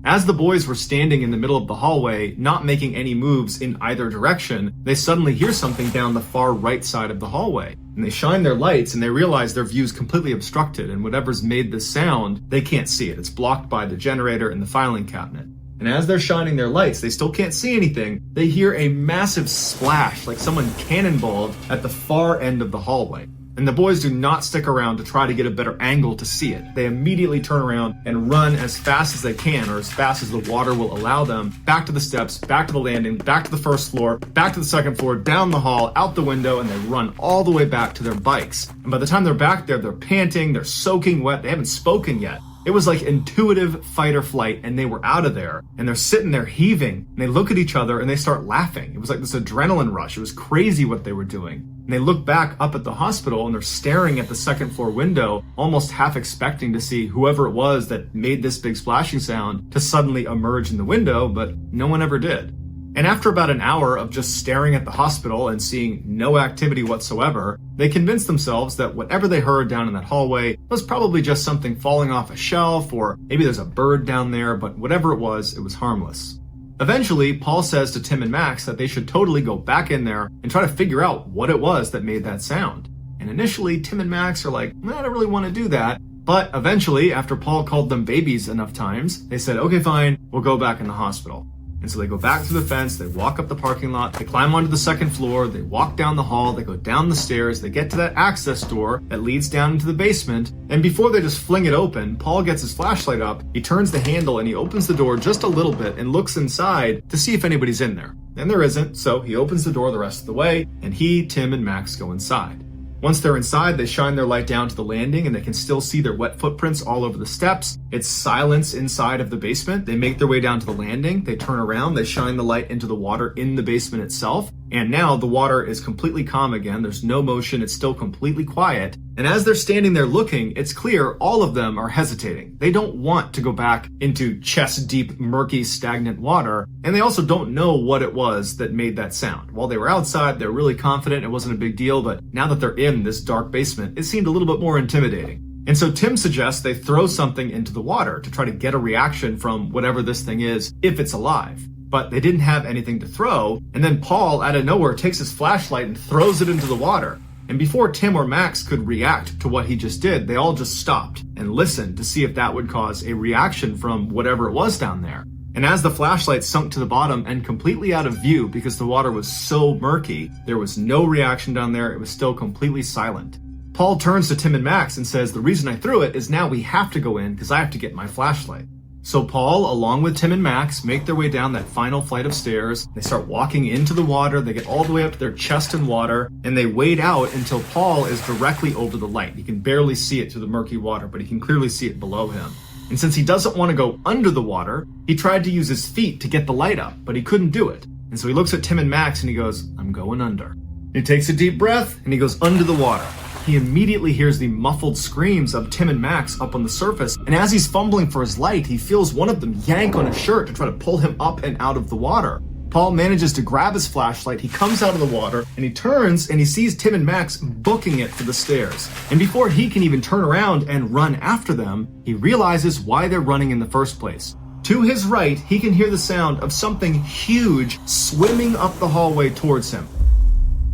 As the boys were standing in the middle of the hallway, not making any moves in either direction, they suddenly hear something down the far right side of the hallway. And they shine their lights and they realize their view's completely obstructed, and whatever's made this sound, they can't see it. It's blocked by the generator and the filing cabinet. And as they're shining their lights, they still can't see anything. They hear a massive splash, like someone cannonballed at the far end of the hallway. And the boys do not stick around to try to get a better angle to see it. They immediately turn around and run as fast as they can, or as fast as the water will allow them, back to the steps, back to the landing, back to the first floor, back to the second floor, down the hall, out the window, and they run all the way back to their bikes. And by the time they're back there, they're panting, they're soaking wet, they haven't spoken yet. It was like intuitive fight or flight, and they were out of there, and they're sitting there heaving, and they look at each other and they start laughing. It was like this adrenaline rush. It was crazy what they were doing. And they look back up at the hospital and they're staring at the second floor window, almost half expecting to see whoever it was that made this big splashing sound to suddenly emerge in the window, but no one ever did. And after about an hour of just staring at the hospital and seeing no activity whatsoever, they convinced themselves that whatever they heard down in that hallway was probably just something falling off a shelf, or maybe there's a bird down there, but whatever it was harmless. Eventually, Paul says to Tim and Max that they should totally go back in there and try to figure out what it was that made that sound. And initially, Tim and Max are like, I don't really want to do that. But eventually, after Paul called them babies enough times, they said, okay, fine, we'll go back in the hospital. And so they go back through the fence, they walk up the parking lot, they climb onto the second floor, they walk down the hall, they go down the stairs, they get to that access door that leads down into the basement, and before they just fling it open, Paul gets his flashlight up, he turns the handle and he opens the door just a little bit and looks inside to see if anybody's in there. And there isn't, so he opens the door the rest of the way, and he, Tim, and Max go inside. Once they're inside, they shine their light down to the landing and they can still see their wet footprints all over the steps. It's silence inside of the basement. They make their way down to the landing. They turn around, they shine the light into the water in the basement itself. And now the water is completely calm again. There's no motion. It's still completely quiet. And as they're standing there looking, it's clear all of them are hesitating. They don't want to go back into chest-deep, murky, stagnant water. And they also don't know what it was that made that sound. While they were outside, they're really confident it wasn't a big deal. But now that they're in this dark basement, it seemed a little bit more intimidating. And so Tim suggests they throw something into the water to try to get a reaction from whatever this thing is, if it's alive. But they didn't have anything to throw, and then Paul, out of nowhere, takes his flashlight and throws it into the water. And before Tim or Max could react to what he just did, they all just stopped and listened to see if that would cause a reaction from whatever it was down there. And as the flashlight sunk to the bottom and completely out of view because the water was so murky, there was no reaction down there. It was still completely silent. Paul turns to Tim and Max and says, the reason I threw it is now we have to go in because I have to get my flashlight. So Paul, along with Tim and Max, make their way down that final flight of stairs. They start walking into the water. They get all the way up to their chest in water, and they wade out until Paul is directly over the light. He can barely see it through the murky water, but he can clearly see it below him. And since he doesn't want to go under the water, he tried to use his feet to get the light up, but he couldn't do it. And so he looks at Tim and Max and he goes, I'm going under. He takes a deep breath and he goes under the water. He immediately hears the muffled screams of Tim and Max up on the surface, and as he's fumbling for his light, he feels one of them yank on his shirt to try to pull him up and out of the water. Paul manages to grab his flashlight, he comes out of the water, and he turns and he sees Tim and Max booking it for the stairs. And before he can even turn around and run after them, he realizes why they're running in the first place. To his right, he can hear the sound of something huge swimming up the hallway towards him.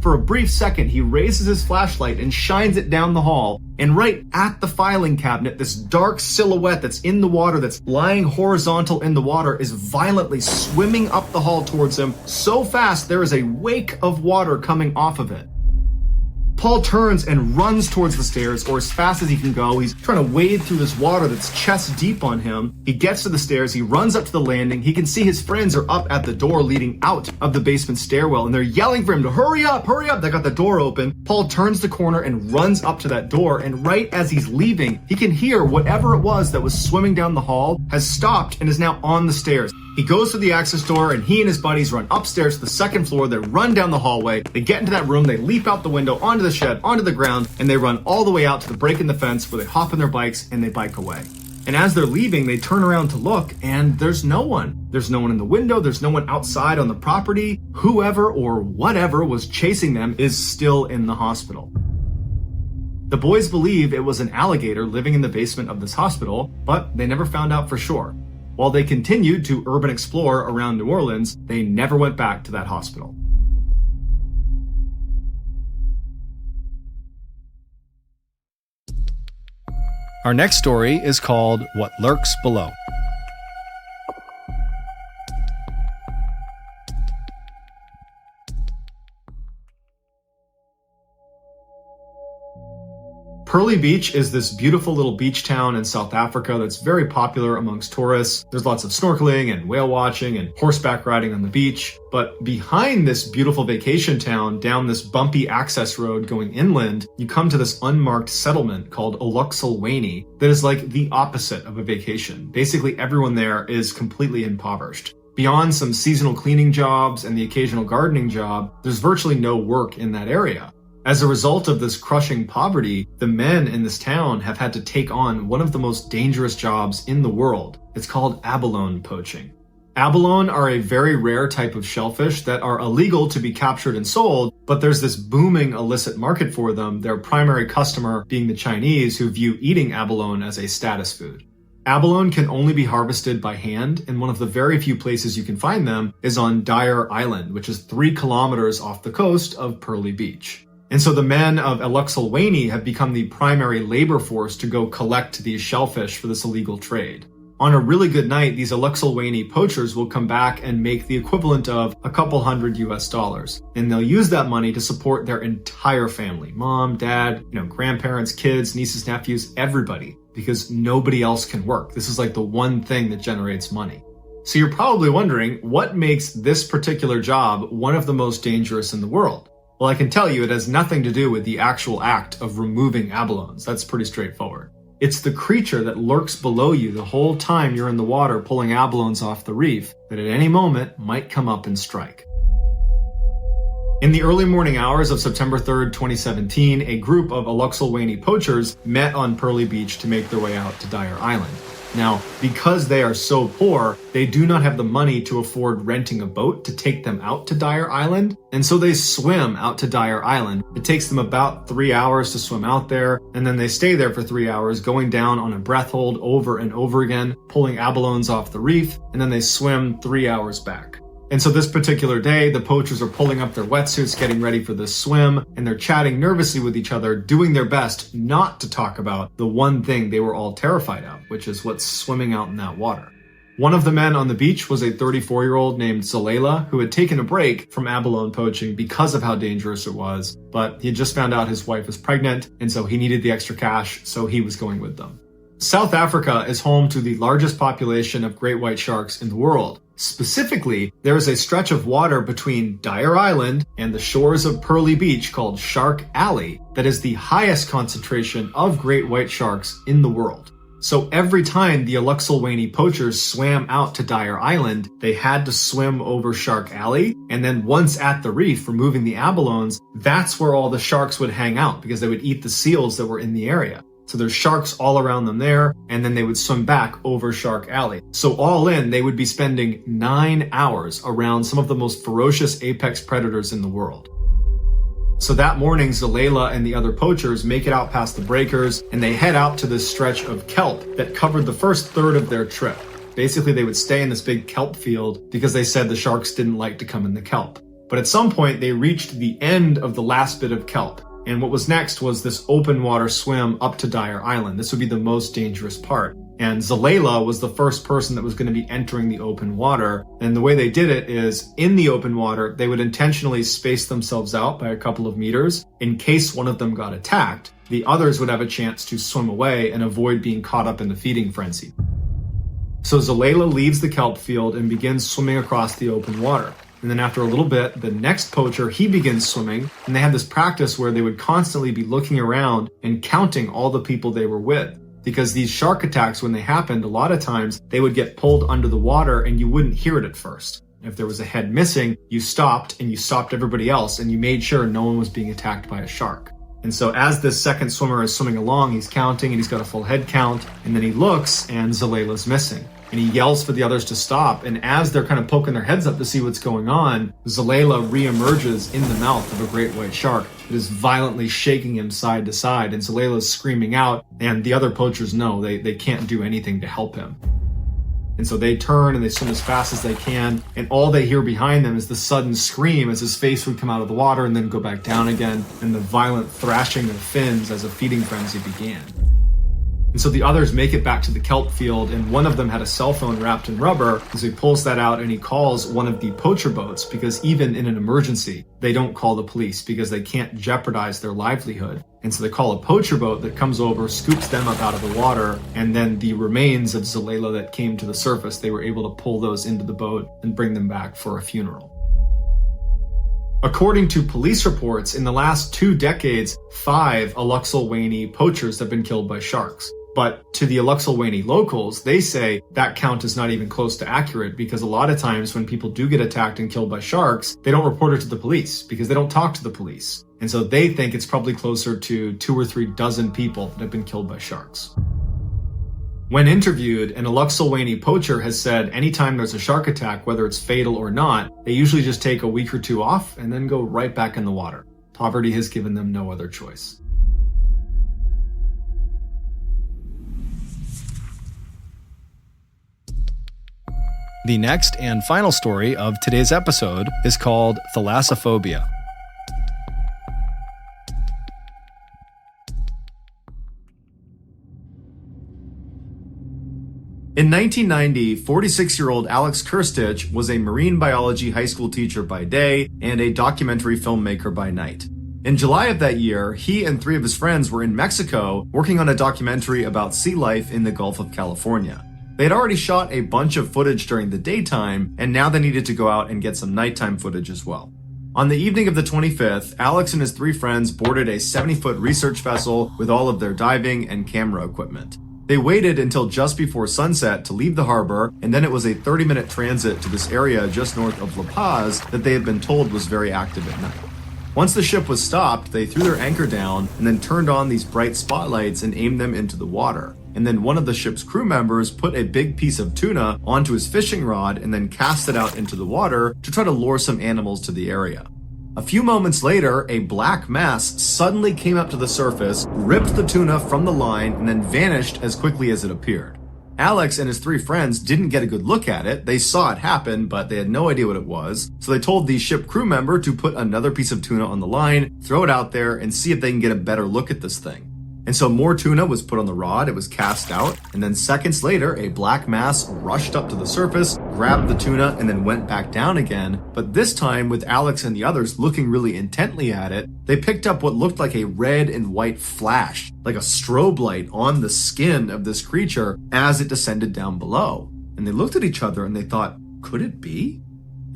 For a brief second, he raises his flashlight and shines it down the hall, and right at the filing cabinet, this dark silhouette that's in the water, that's lying horizontal in the water, is violently swimming up the hall towards him so fast there is a wake of water coming off of it. Paul turns and runs towards the stairs, or as fast as he can go. He's trying to wade through this water that's chest deep on him. He gets to the stairs, he runs up to the landing. He can see his friends are up at the door leading out of the basement stairwell, and they're yelling for him to hurry up, hurry up. They got the door open. Paul turns the corner and runs up to that door, and right as he's leaving, he can hear whatever it was that was swimming down the hall has stopped and is now on the stairs. He goes to the access door, and he and his buddies run upstairs to the second floor. They run down the hallway. They get into that room. They leap out the window, onto the shed, onto the ground, and they run all the way out to the break in the fence where they hop on their bikes and they bike away. And as they're leaving, they turn around to look, and there's no one. There's no one in the window. There's no one outside on the property. Whoever or whatever was chasing them is still in the hospital. The boys believe it was an alligator living in the basement of this hospital, but they never found out for sure. While they continued to urban explore around New Orleans, they never went back to that hospital. Our next story is called What Lurks Below. Pearly Beach is this beautiful little beach town in South Africa that's very popular amongst tourists. There's lots of snorkeling and whale watching and horseback riding on the beach. But behind this beautiful vacation town, down this bumpy access road going inland, you come to this unmarked settlement called Eluxulwany that is like the opposite of a vacation. Basically, everyone there is completely impoverished. Beyond some seasonal cleaning jobs and the occasional gardening job, there's virtually no work in that area. As a result of this crushing poverty, the men in this town have had to take on one of the most dangerous jobs in the world. It's called abalone poaching. Abalone are a very rare type of shellfish that are illegal to be captured and sold, but there's this booming illicit market for them, their primary customer being the Chinese, who view eating abalone as a status food. Abalone can only be harvested by hand, and one of the very few places you can find them is on Dyer Island, which is 3 kilometers off the coast of Pearly Beach. And so the men of Eluxulwany have become the primary labor force to go collect these shellfish for this illegal trade. On a really good night, these Eluxulwany poachers will come back and make the equivalent of a couple $100 US. And they'll use that money to support their entire family. Mom, dad, grandparents, kids, nieces, nephews, everybody. Because nobody else can work. This is like the one thing that generates money. So you're probably wondering, what makes this particular job one of the most dangerous in the world? Well, I can tell you it has nothing to do with the actual act of removing abalones. That's pretty straightforward. It's the creature that lurks below you the whole time you're in the water pulling abalones off the reef that at any moment might come up and strike. In the early morning hours of September 3rd, 2017, a group of Eluxulwany poachers met on Pearly Beach to make their way out to Dyer Island. Now, because they are so poor, they do not have the money to afford renting a boat to take them out to Dyer Island, and so they swim out to Dyer Island. It takes them about 3 hours to swim out there, and then they stay there for 3 hours, going down on a breath hold over and over again, pulling abalones off the reef, and then they swim 3 hours back. And so this particular day, the poachers are pulling up their wetsuits, getting ready for this swim, and they're chatting nervously with each other, doing their best not to talk about the one thing they were all terrified of, which is what's swimming out in that water. One of the men on the beach was a 34-year-old named Zalela, who had taken a break from abalone poaching because of how dangerous it was, but he had just found out his wife was pregnant, and so he needed the extra cash, so he was going with them. South Africa is home to the largest population of great white sharks in the world. Specifically, there is a stretch of water between Dyer Island and the shores of Pearly Beach called Shark Alley that is the highest concentration of great white sharks in the world. So every time the Eluxulwany poachers swam out to Dyer Island, they had to swim over Shark Alley, and then once at the reef, removing the abalones, that's where all the sharks would hang out because they would eat the seals that were in the area. So there's sharks all around them there, and then they would swim back over Shark Alley. So all in, they would be spending 9 hours around some of the most ferocious apex predators in the world. So that morning, Zalela and the other poachers make it out past the breakers, and they head out to this stretch of kelp that covered the first third of their trip. Basically, they would stay in this big kelp field because they said the sharks didn't like to come in the kelp. But at some point, they reached the end of the last bit of kelp. And what was next was this open water swim up to Dyer Island. This would be the most dangerous part. And Zalela was the first person that was going to be entering the open water. And the way they did it is, in the open water, they would intentionally space themselves out by a couple of meters. In case one of them got attacked, the others would have a chance to swim away and avoid being caught up in the feeding frenzy. So Zalela leaves the kelp field and begins swimming across the open water. And then after a little bit, the next poacher, he begins swimming, and they had this practice where they would constantly be looking around and counting all the people they were with. Because these shark attacks, when they happened, a lot of times they would get pulled under the water and you wouldn't hear it at first. If there was a head missing, you stopped and you stopped everybody else and you made sure no one was being attacked by a shark. And so as this second swimmer is swimming along, he's counting and he's got a full head count. And then he looks and Zaleila's missing. And he yells for the others to stop. And as they're kind of poking their heads up to see what's going on, Zaleila reemerges in the mouth of a great white shark that is violently shaking him side to side. And Zaleila's screaming out, and the other poachers know they can't do anything to help him. And so they turn and they swim as fast as they can, and all they hear behind them is the sudden scream as his face would come out of the water and then go back down again, and the violent thrashing of fins as a feeding frenzy began. And so the others make it back to the kelp field, and one of them had a cell phone wrapped in rubber, and so he pulls that out and he calls one of the poacher boats, because even in an emergency, they don't call the police because they can't jeopardize their livelihood. And so they call a poacher boat that comes over, scoops them up out of the water, and then the remains of Zaleila that came to the surface, they were able to pull those into the boat and bring them back for a funeral. According to police reports, in the last 2 decades, 5 Alluxilwainee poachers have been killed by sharks. But to the Alluxilwainee locals, they say that count is not even close to accurate, because a lot of times when people do get attacked and killed by sharks, they don't report it to the police because they don't talk to the police. And so they think it's probably closer to 2 or 3 dozen people that have been killed by sharks. When interviewed, an Alluxilwainee poacher has said anytime there's a shark attack, whether it's fatal or not, they usually just take a week or 2 off and then go right back in the water. Poverty has given them no other choice. The next and final story of today's episode is called Thalassophobia. In 1990, 46-year-old Alex Kirstich was a marine biology high school teacher by day and a documentary filmmaker by night. In July of that year, he and 3 of his friends were in Mexico working on a documentary about sea life in the Gulf of California. They had already shot a bunch of footage during the daytime, and now they needed to go out and get some nighttime footage as well. On the evening of the 25th, Alex and his 3 friends boarded a 70-foot research vessel with all of their diving and camera equipment. They waited until just before sunset to leave the harbor, and then it was a 30-minute transit to this area just north of La Paz that they had been told was very active at night. Once the ship was stopped, they threw their anchor down and then turned on these bright spotlights and aimed them into the water. And then one of the ship's crew members put a big piece of tuna onto his fishing rod and then cast it out into the water to try to lure some animals to the area. A few moments later, a black mass suddenly came up to the surface, ripped the tuna from the line, and then vanished as quickly as it appeared. Alex and his 3 friends didn't get a good look at it. They saw it happen, but they had no idea what it was. So they told the ship crew member to put another piece of tuna on the line, throw it out there, and see if they can get a better look at this thing. And so more tuna was put on the rod, it was cast out, and then seconds later, a black mass rushed up to the surface, grabbed the tuna, and then went back down again. But this time, with Alex and the others looking really intently at it, they picked up what looked like a red and white flash, like a strobe light on the skin of this creature as it descended down below. And they looked at each other and they thought, could it be?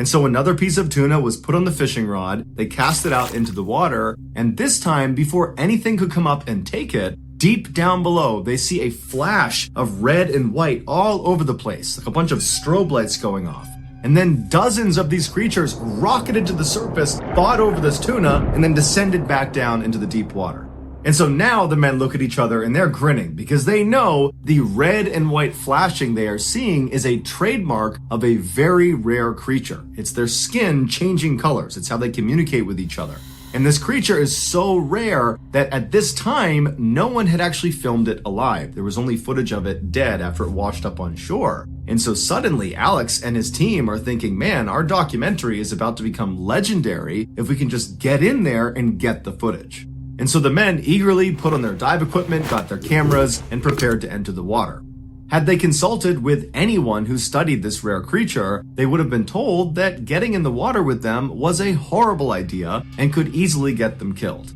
And so another piece of tuna was put on the fishing rod, they cast it out into the water, and this time, before anything could come up and take it, deep down below, they see a flash of red and white all over the place, like a bunch of strobe lights going off. And then dozens of these creatures rocketed to the surface, fought over this tuna, and then descended back down into the deep water. And so now the men look at each other and they're grinning because they know the red and white flashing they are seeing is a trademark of a very rare creature. It's their skin changing colors. It's how they communicate with each other. And this creature is so rare that at this time, no one had actually filmed it alive. There was only footage of it dead after it washed up on shore. And so suddenly Alex and his team are thinking, man, our documentary is about to become legendary if we can just get in there and get the footage. And so the men eagerly put on their dive equipment, got their cameras, and prepared to enter the water. Had they consulted with anyone who studied this rare creature, they would have been told that getting in the water with them was a horrible idea and could easily get them killed.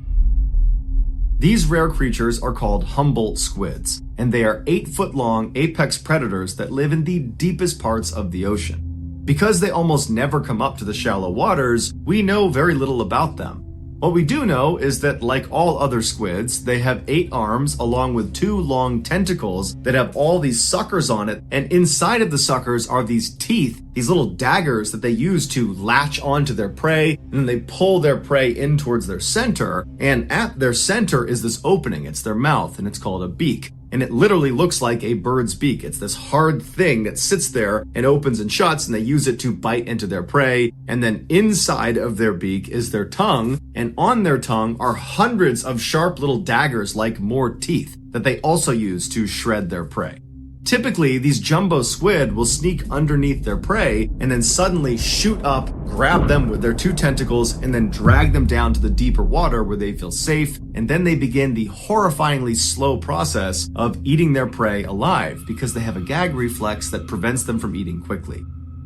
These rare creatures are called Humboldt squids, and they are 8-foot-long apex predators that live in the deepest parts of the ocean. Because they almost never come up to the shallow waters, we know very little about them. What we do know is that, like all other squids, they have 8 arms along with 2 long tentacles that have all these suckers on it, and inside of the suckers are these teeth, these little daggers that they use to latch onto their prey, and then they pull their prey in towards their center, and at their center is this opening. It's their mouth, and it's called a beak. And it literally looks like a bird's beak. It's this hard thing that sits there and opens and shuts, and they use it to bite into their prey. And then inside of their beak is their tongue, and on their tongue are hundreds of sharp little daggers like more teeth that they also use to shred their prey. Typically, these jumbo squid will sneak underneath their prey and then suddenly shoot up, grab them with their 2 tentacles, and then drag them down to the deeper water where they feel safe. And then they begin the horrifyingly slow process of eating their prey alive because they have a gag reflex that prevents them from eating quickly.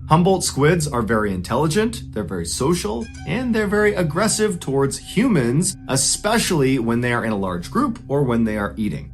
Humboldt squids are very intelligent, they're very social, and they're very aggressive towards humans, especially when they are in a large group or when they are eating.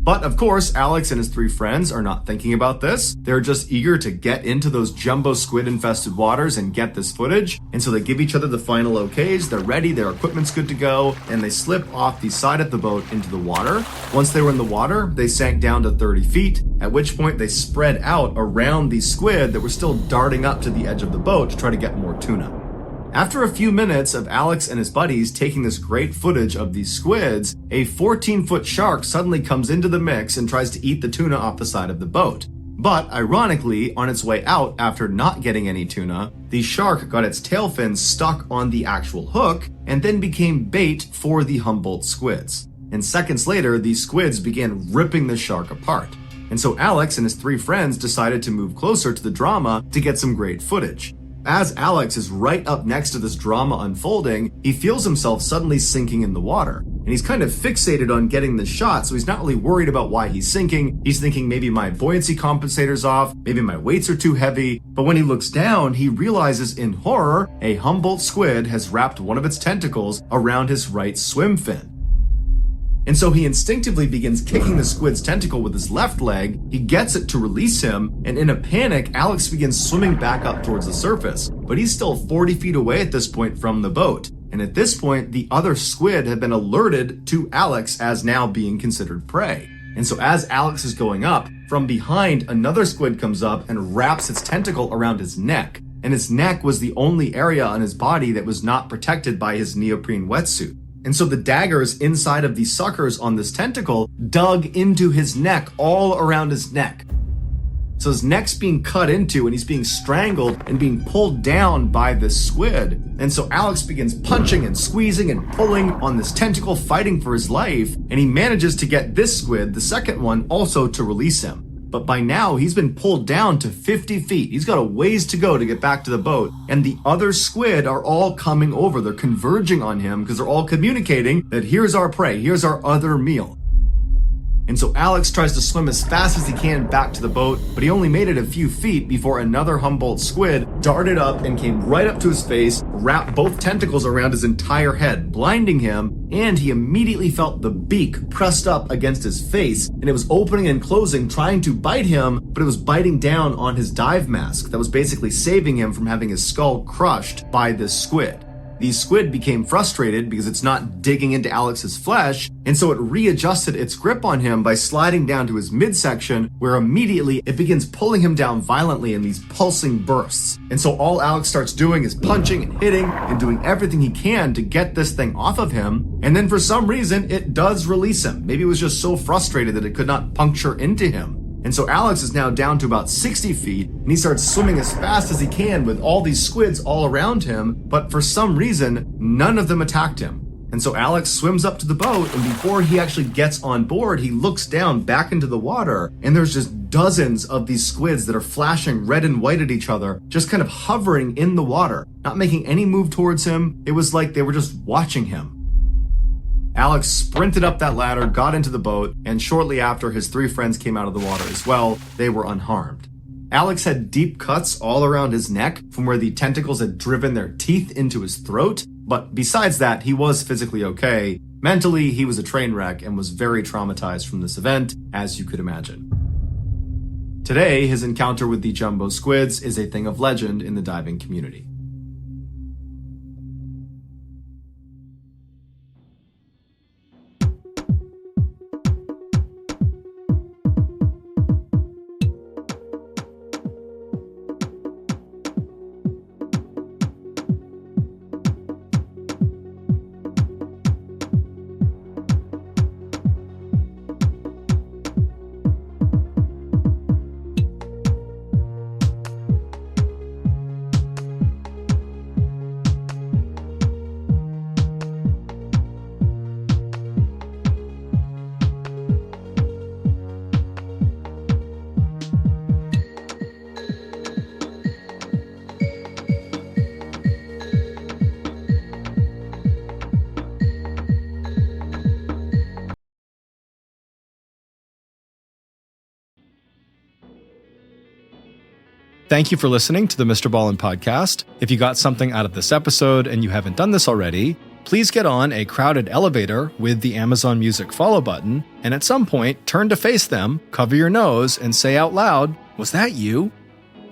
But of course, Alex and his 3 friends are not thinking about this. They're just eager to get into those jumbo squid infested waters and get this footage. And so they give each other the final okays. They're ready, their equipment's good to go, and they slip off the side of the boat into the water. Once they were in the water, they sank down to 30 feet, at which point they spread out around the squid that were still darting up to the edge of the boat to try to get more tuna. After a few minutes of Alex and his buddies taking this great footage of these squids, a 14-foot shark suddenly comes into the mix and tries to eat the tuna off the side of the boat. But ironically, on its way out after not getting any tuna, the shark got its tail fins stuck on the actual hook and then became bait for the Humboldt squids. And seconds later, these squids began ripping the shark apart. And so Alex and his 3 friends decided to move closer to the drama to get some great footage. As Alex is right up next to this drama unfolding, he feels himself suddenly sinking in the water. And he's kind of fixated on getting the shot, so he's not really worried about why he's sinking. He's thinking maybe my buoyancy compensator's off, maybe my weights are too heavy. But when he looks down, he realizes in horror, a Humboldt squid has wrapped one of its tentacles around his right swim fin. And so he instinctively begins kicking the squid's tentacle with his left leg. He gets it to release him, and in a panic, Alex begins swimming back up towards the surface. But he's still 40 feet away at this point from the boat. And at this point, the other squid had been alerted to Alex as now being considered prey. And so as Alex is going up, from behind, another squid comes up and wraps its tentacle around his neck. And his neck was the only area on his body that was not protected by his neoprene wetsuit. And so the daggers inside of these suckers on this tentacle dug into his neck, all around his neck. So his neck's being cut into and he's being strangled and being pulled down by this squid. And so Alex begins punching and squeezing and pulling on this tentacle, fighting for his life. And he manages to get this squid, the second one, also to release him. But by now, he's been pulled down to 50 feet. He's got a ways to go to get back to the boat. And the other squid are all coming over. They're converging on him because they're all communicating that here's our prey, here's our other meal. And so Alex tries to swim as fast as he can back to the boat, but he only made it a few feet before another Humboldt squid darted up and came right up to his face, wrapped both tentacles around his entire head, blinding him, and he immediately felt the beak pressed up against his face, and it was opening and closing, trying to bite him, but it was biting down on his dive mask that was basically saving him from having his skull crushed by this squid. The squid became frustrated because it's not digging into Alex's flesh, and so it readjusted its grip on him by sliding down to his midsection, where immediately it begins pulling him down violently in these pulsing bursts. And so all Alex starts doing is punching and hitting and doing everything he can to get this thing off of him, and then for some reason it does release him. Maybe it was just so frustrated that it could not puncture into him. And so Alex is now down to about 60 feet, and he starts swimming as fast as he can with all these squids all around him, but for some reason, none of them attacked him. And so Alex swims up to the boat, and before he actually gets on board, he looks down back into the water, and there's just dozens of these squids that are flashing red and white at each other, just kind of hovering in the water, not making any move towards him. It was like they were just watching him. Alex sprinted up that ladder, got into the boat, and shortly after, his 3 friends came out of the water as well. They were unharmed. Alex had deep cuts all around his neck from where the tentacles had driven their teeth into his throat, but besides that, he was physically okay. Mentally, he was a train wreck and was very traumatized from this event, as you could imagine. Today, his encounter with the jumbo squids is a thing of legend in the diving community. Thank you for listening to the Mr. Ballin podcast. If you got something out of this episode and you haven't done this already, please get on a crowded elevator with the Amazon Music follow button, and at some point, turn to face them, cover your nose, and say out loud, "Was that you?"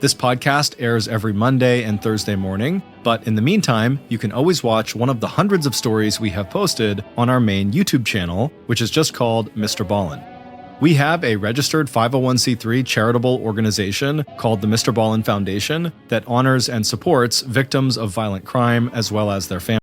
This podcast airs every Monday and Thursday morning, but in the meantime, you can always watch one of the hundreds of stories we have posted on our main YouTube channel, which is just called Mr. Ballin. We have a registered 501c3 charitable organization called the Mr. Ballin Foundation that honors and supports victims of violent crime as well as their families.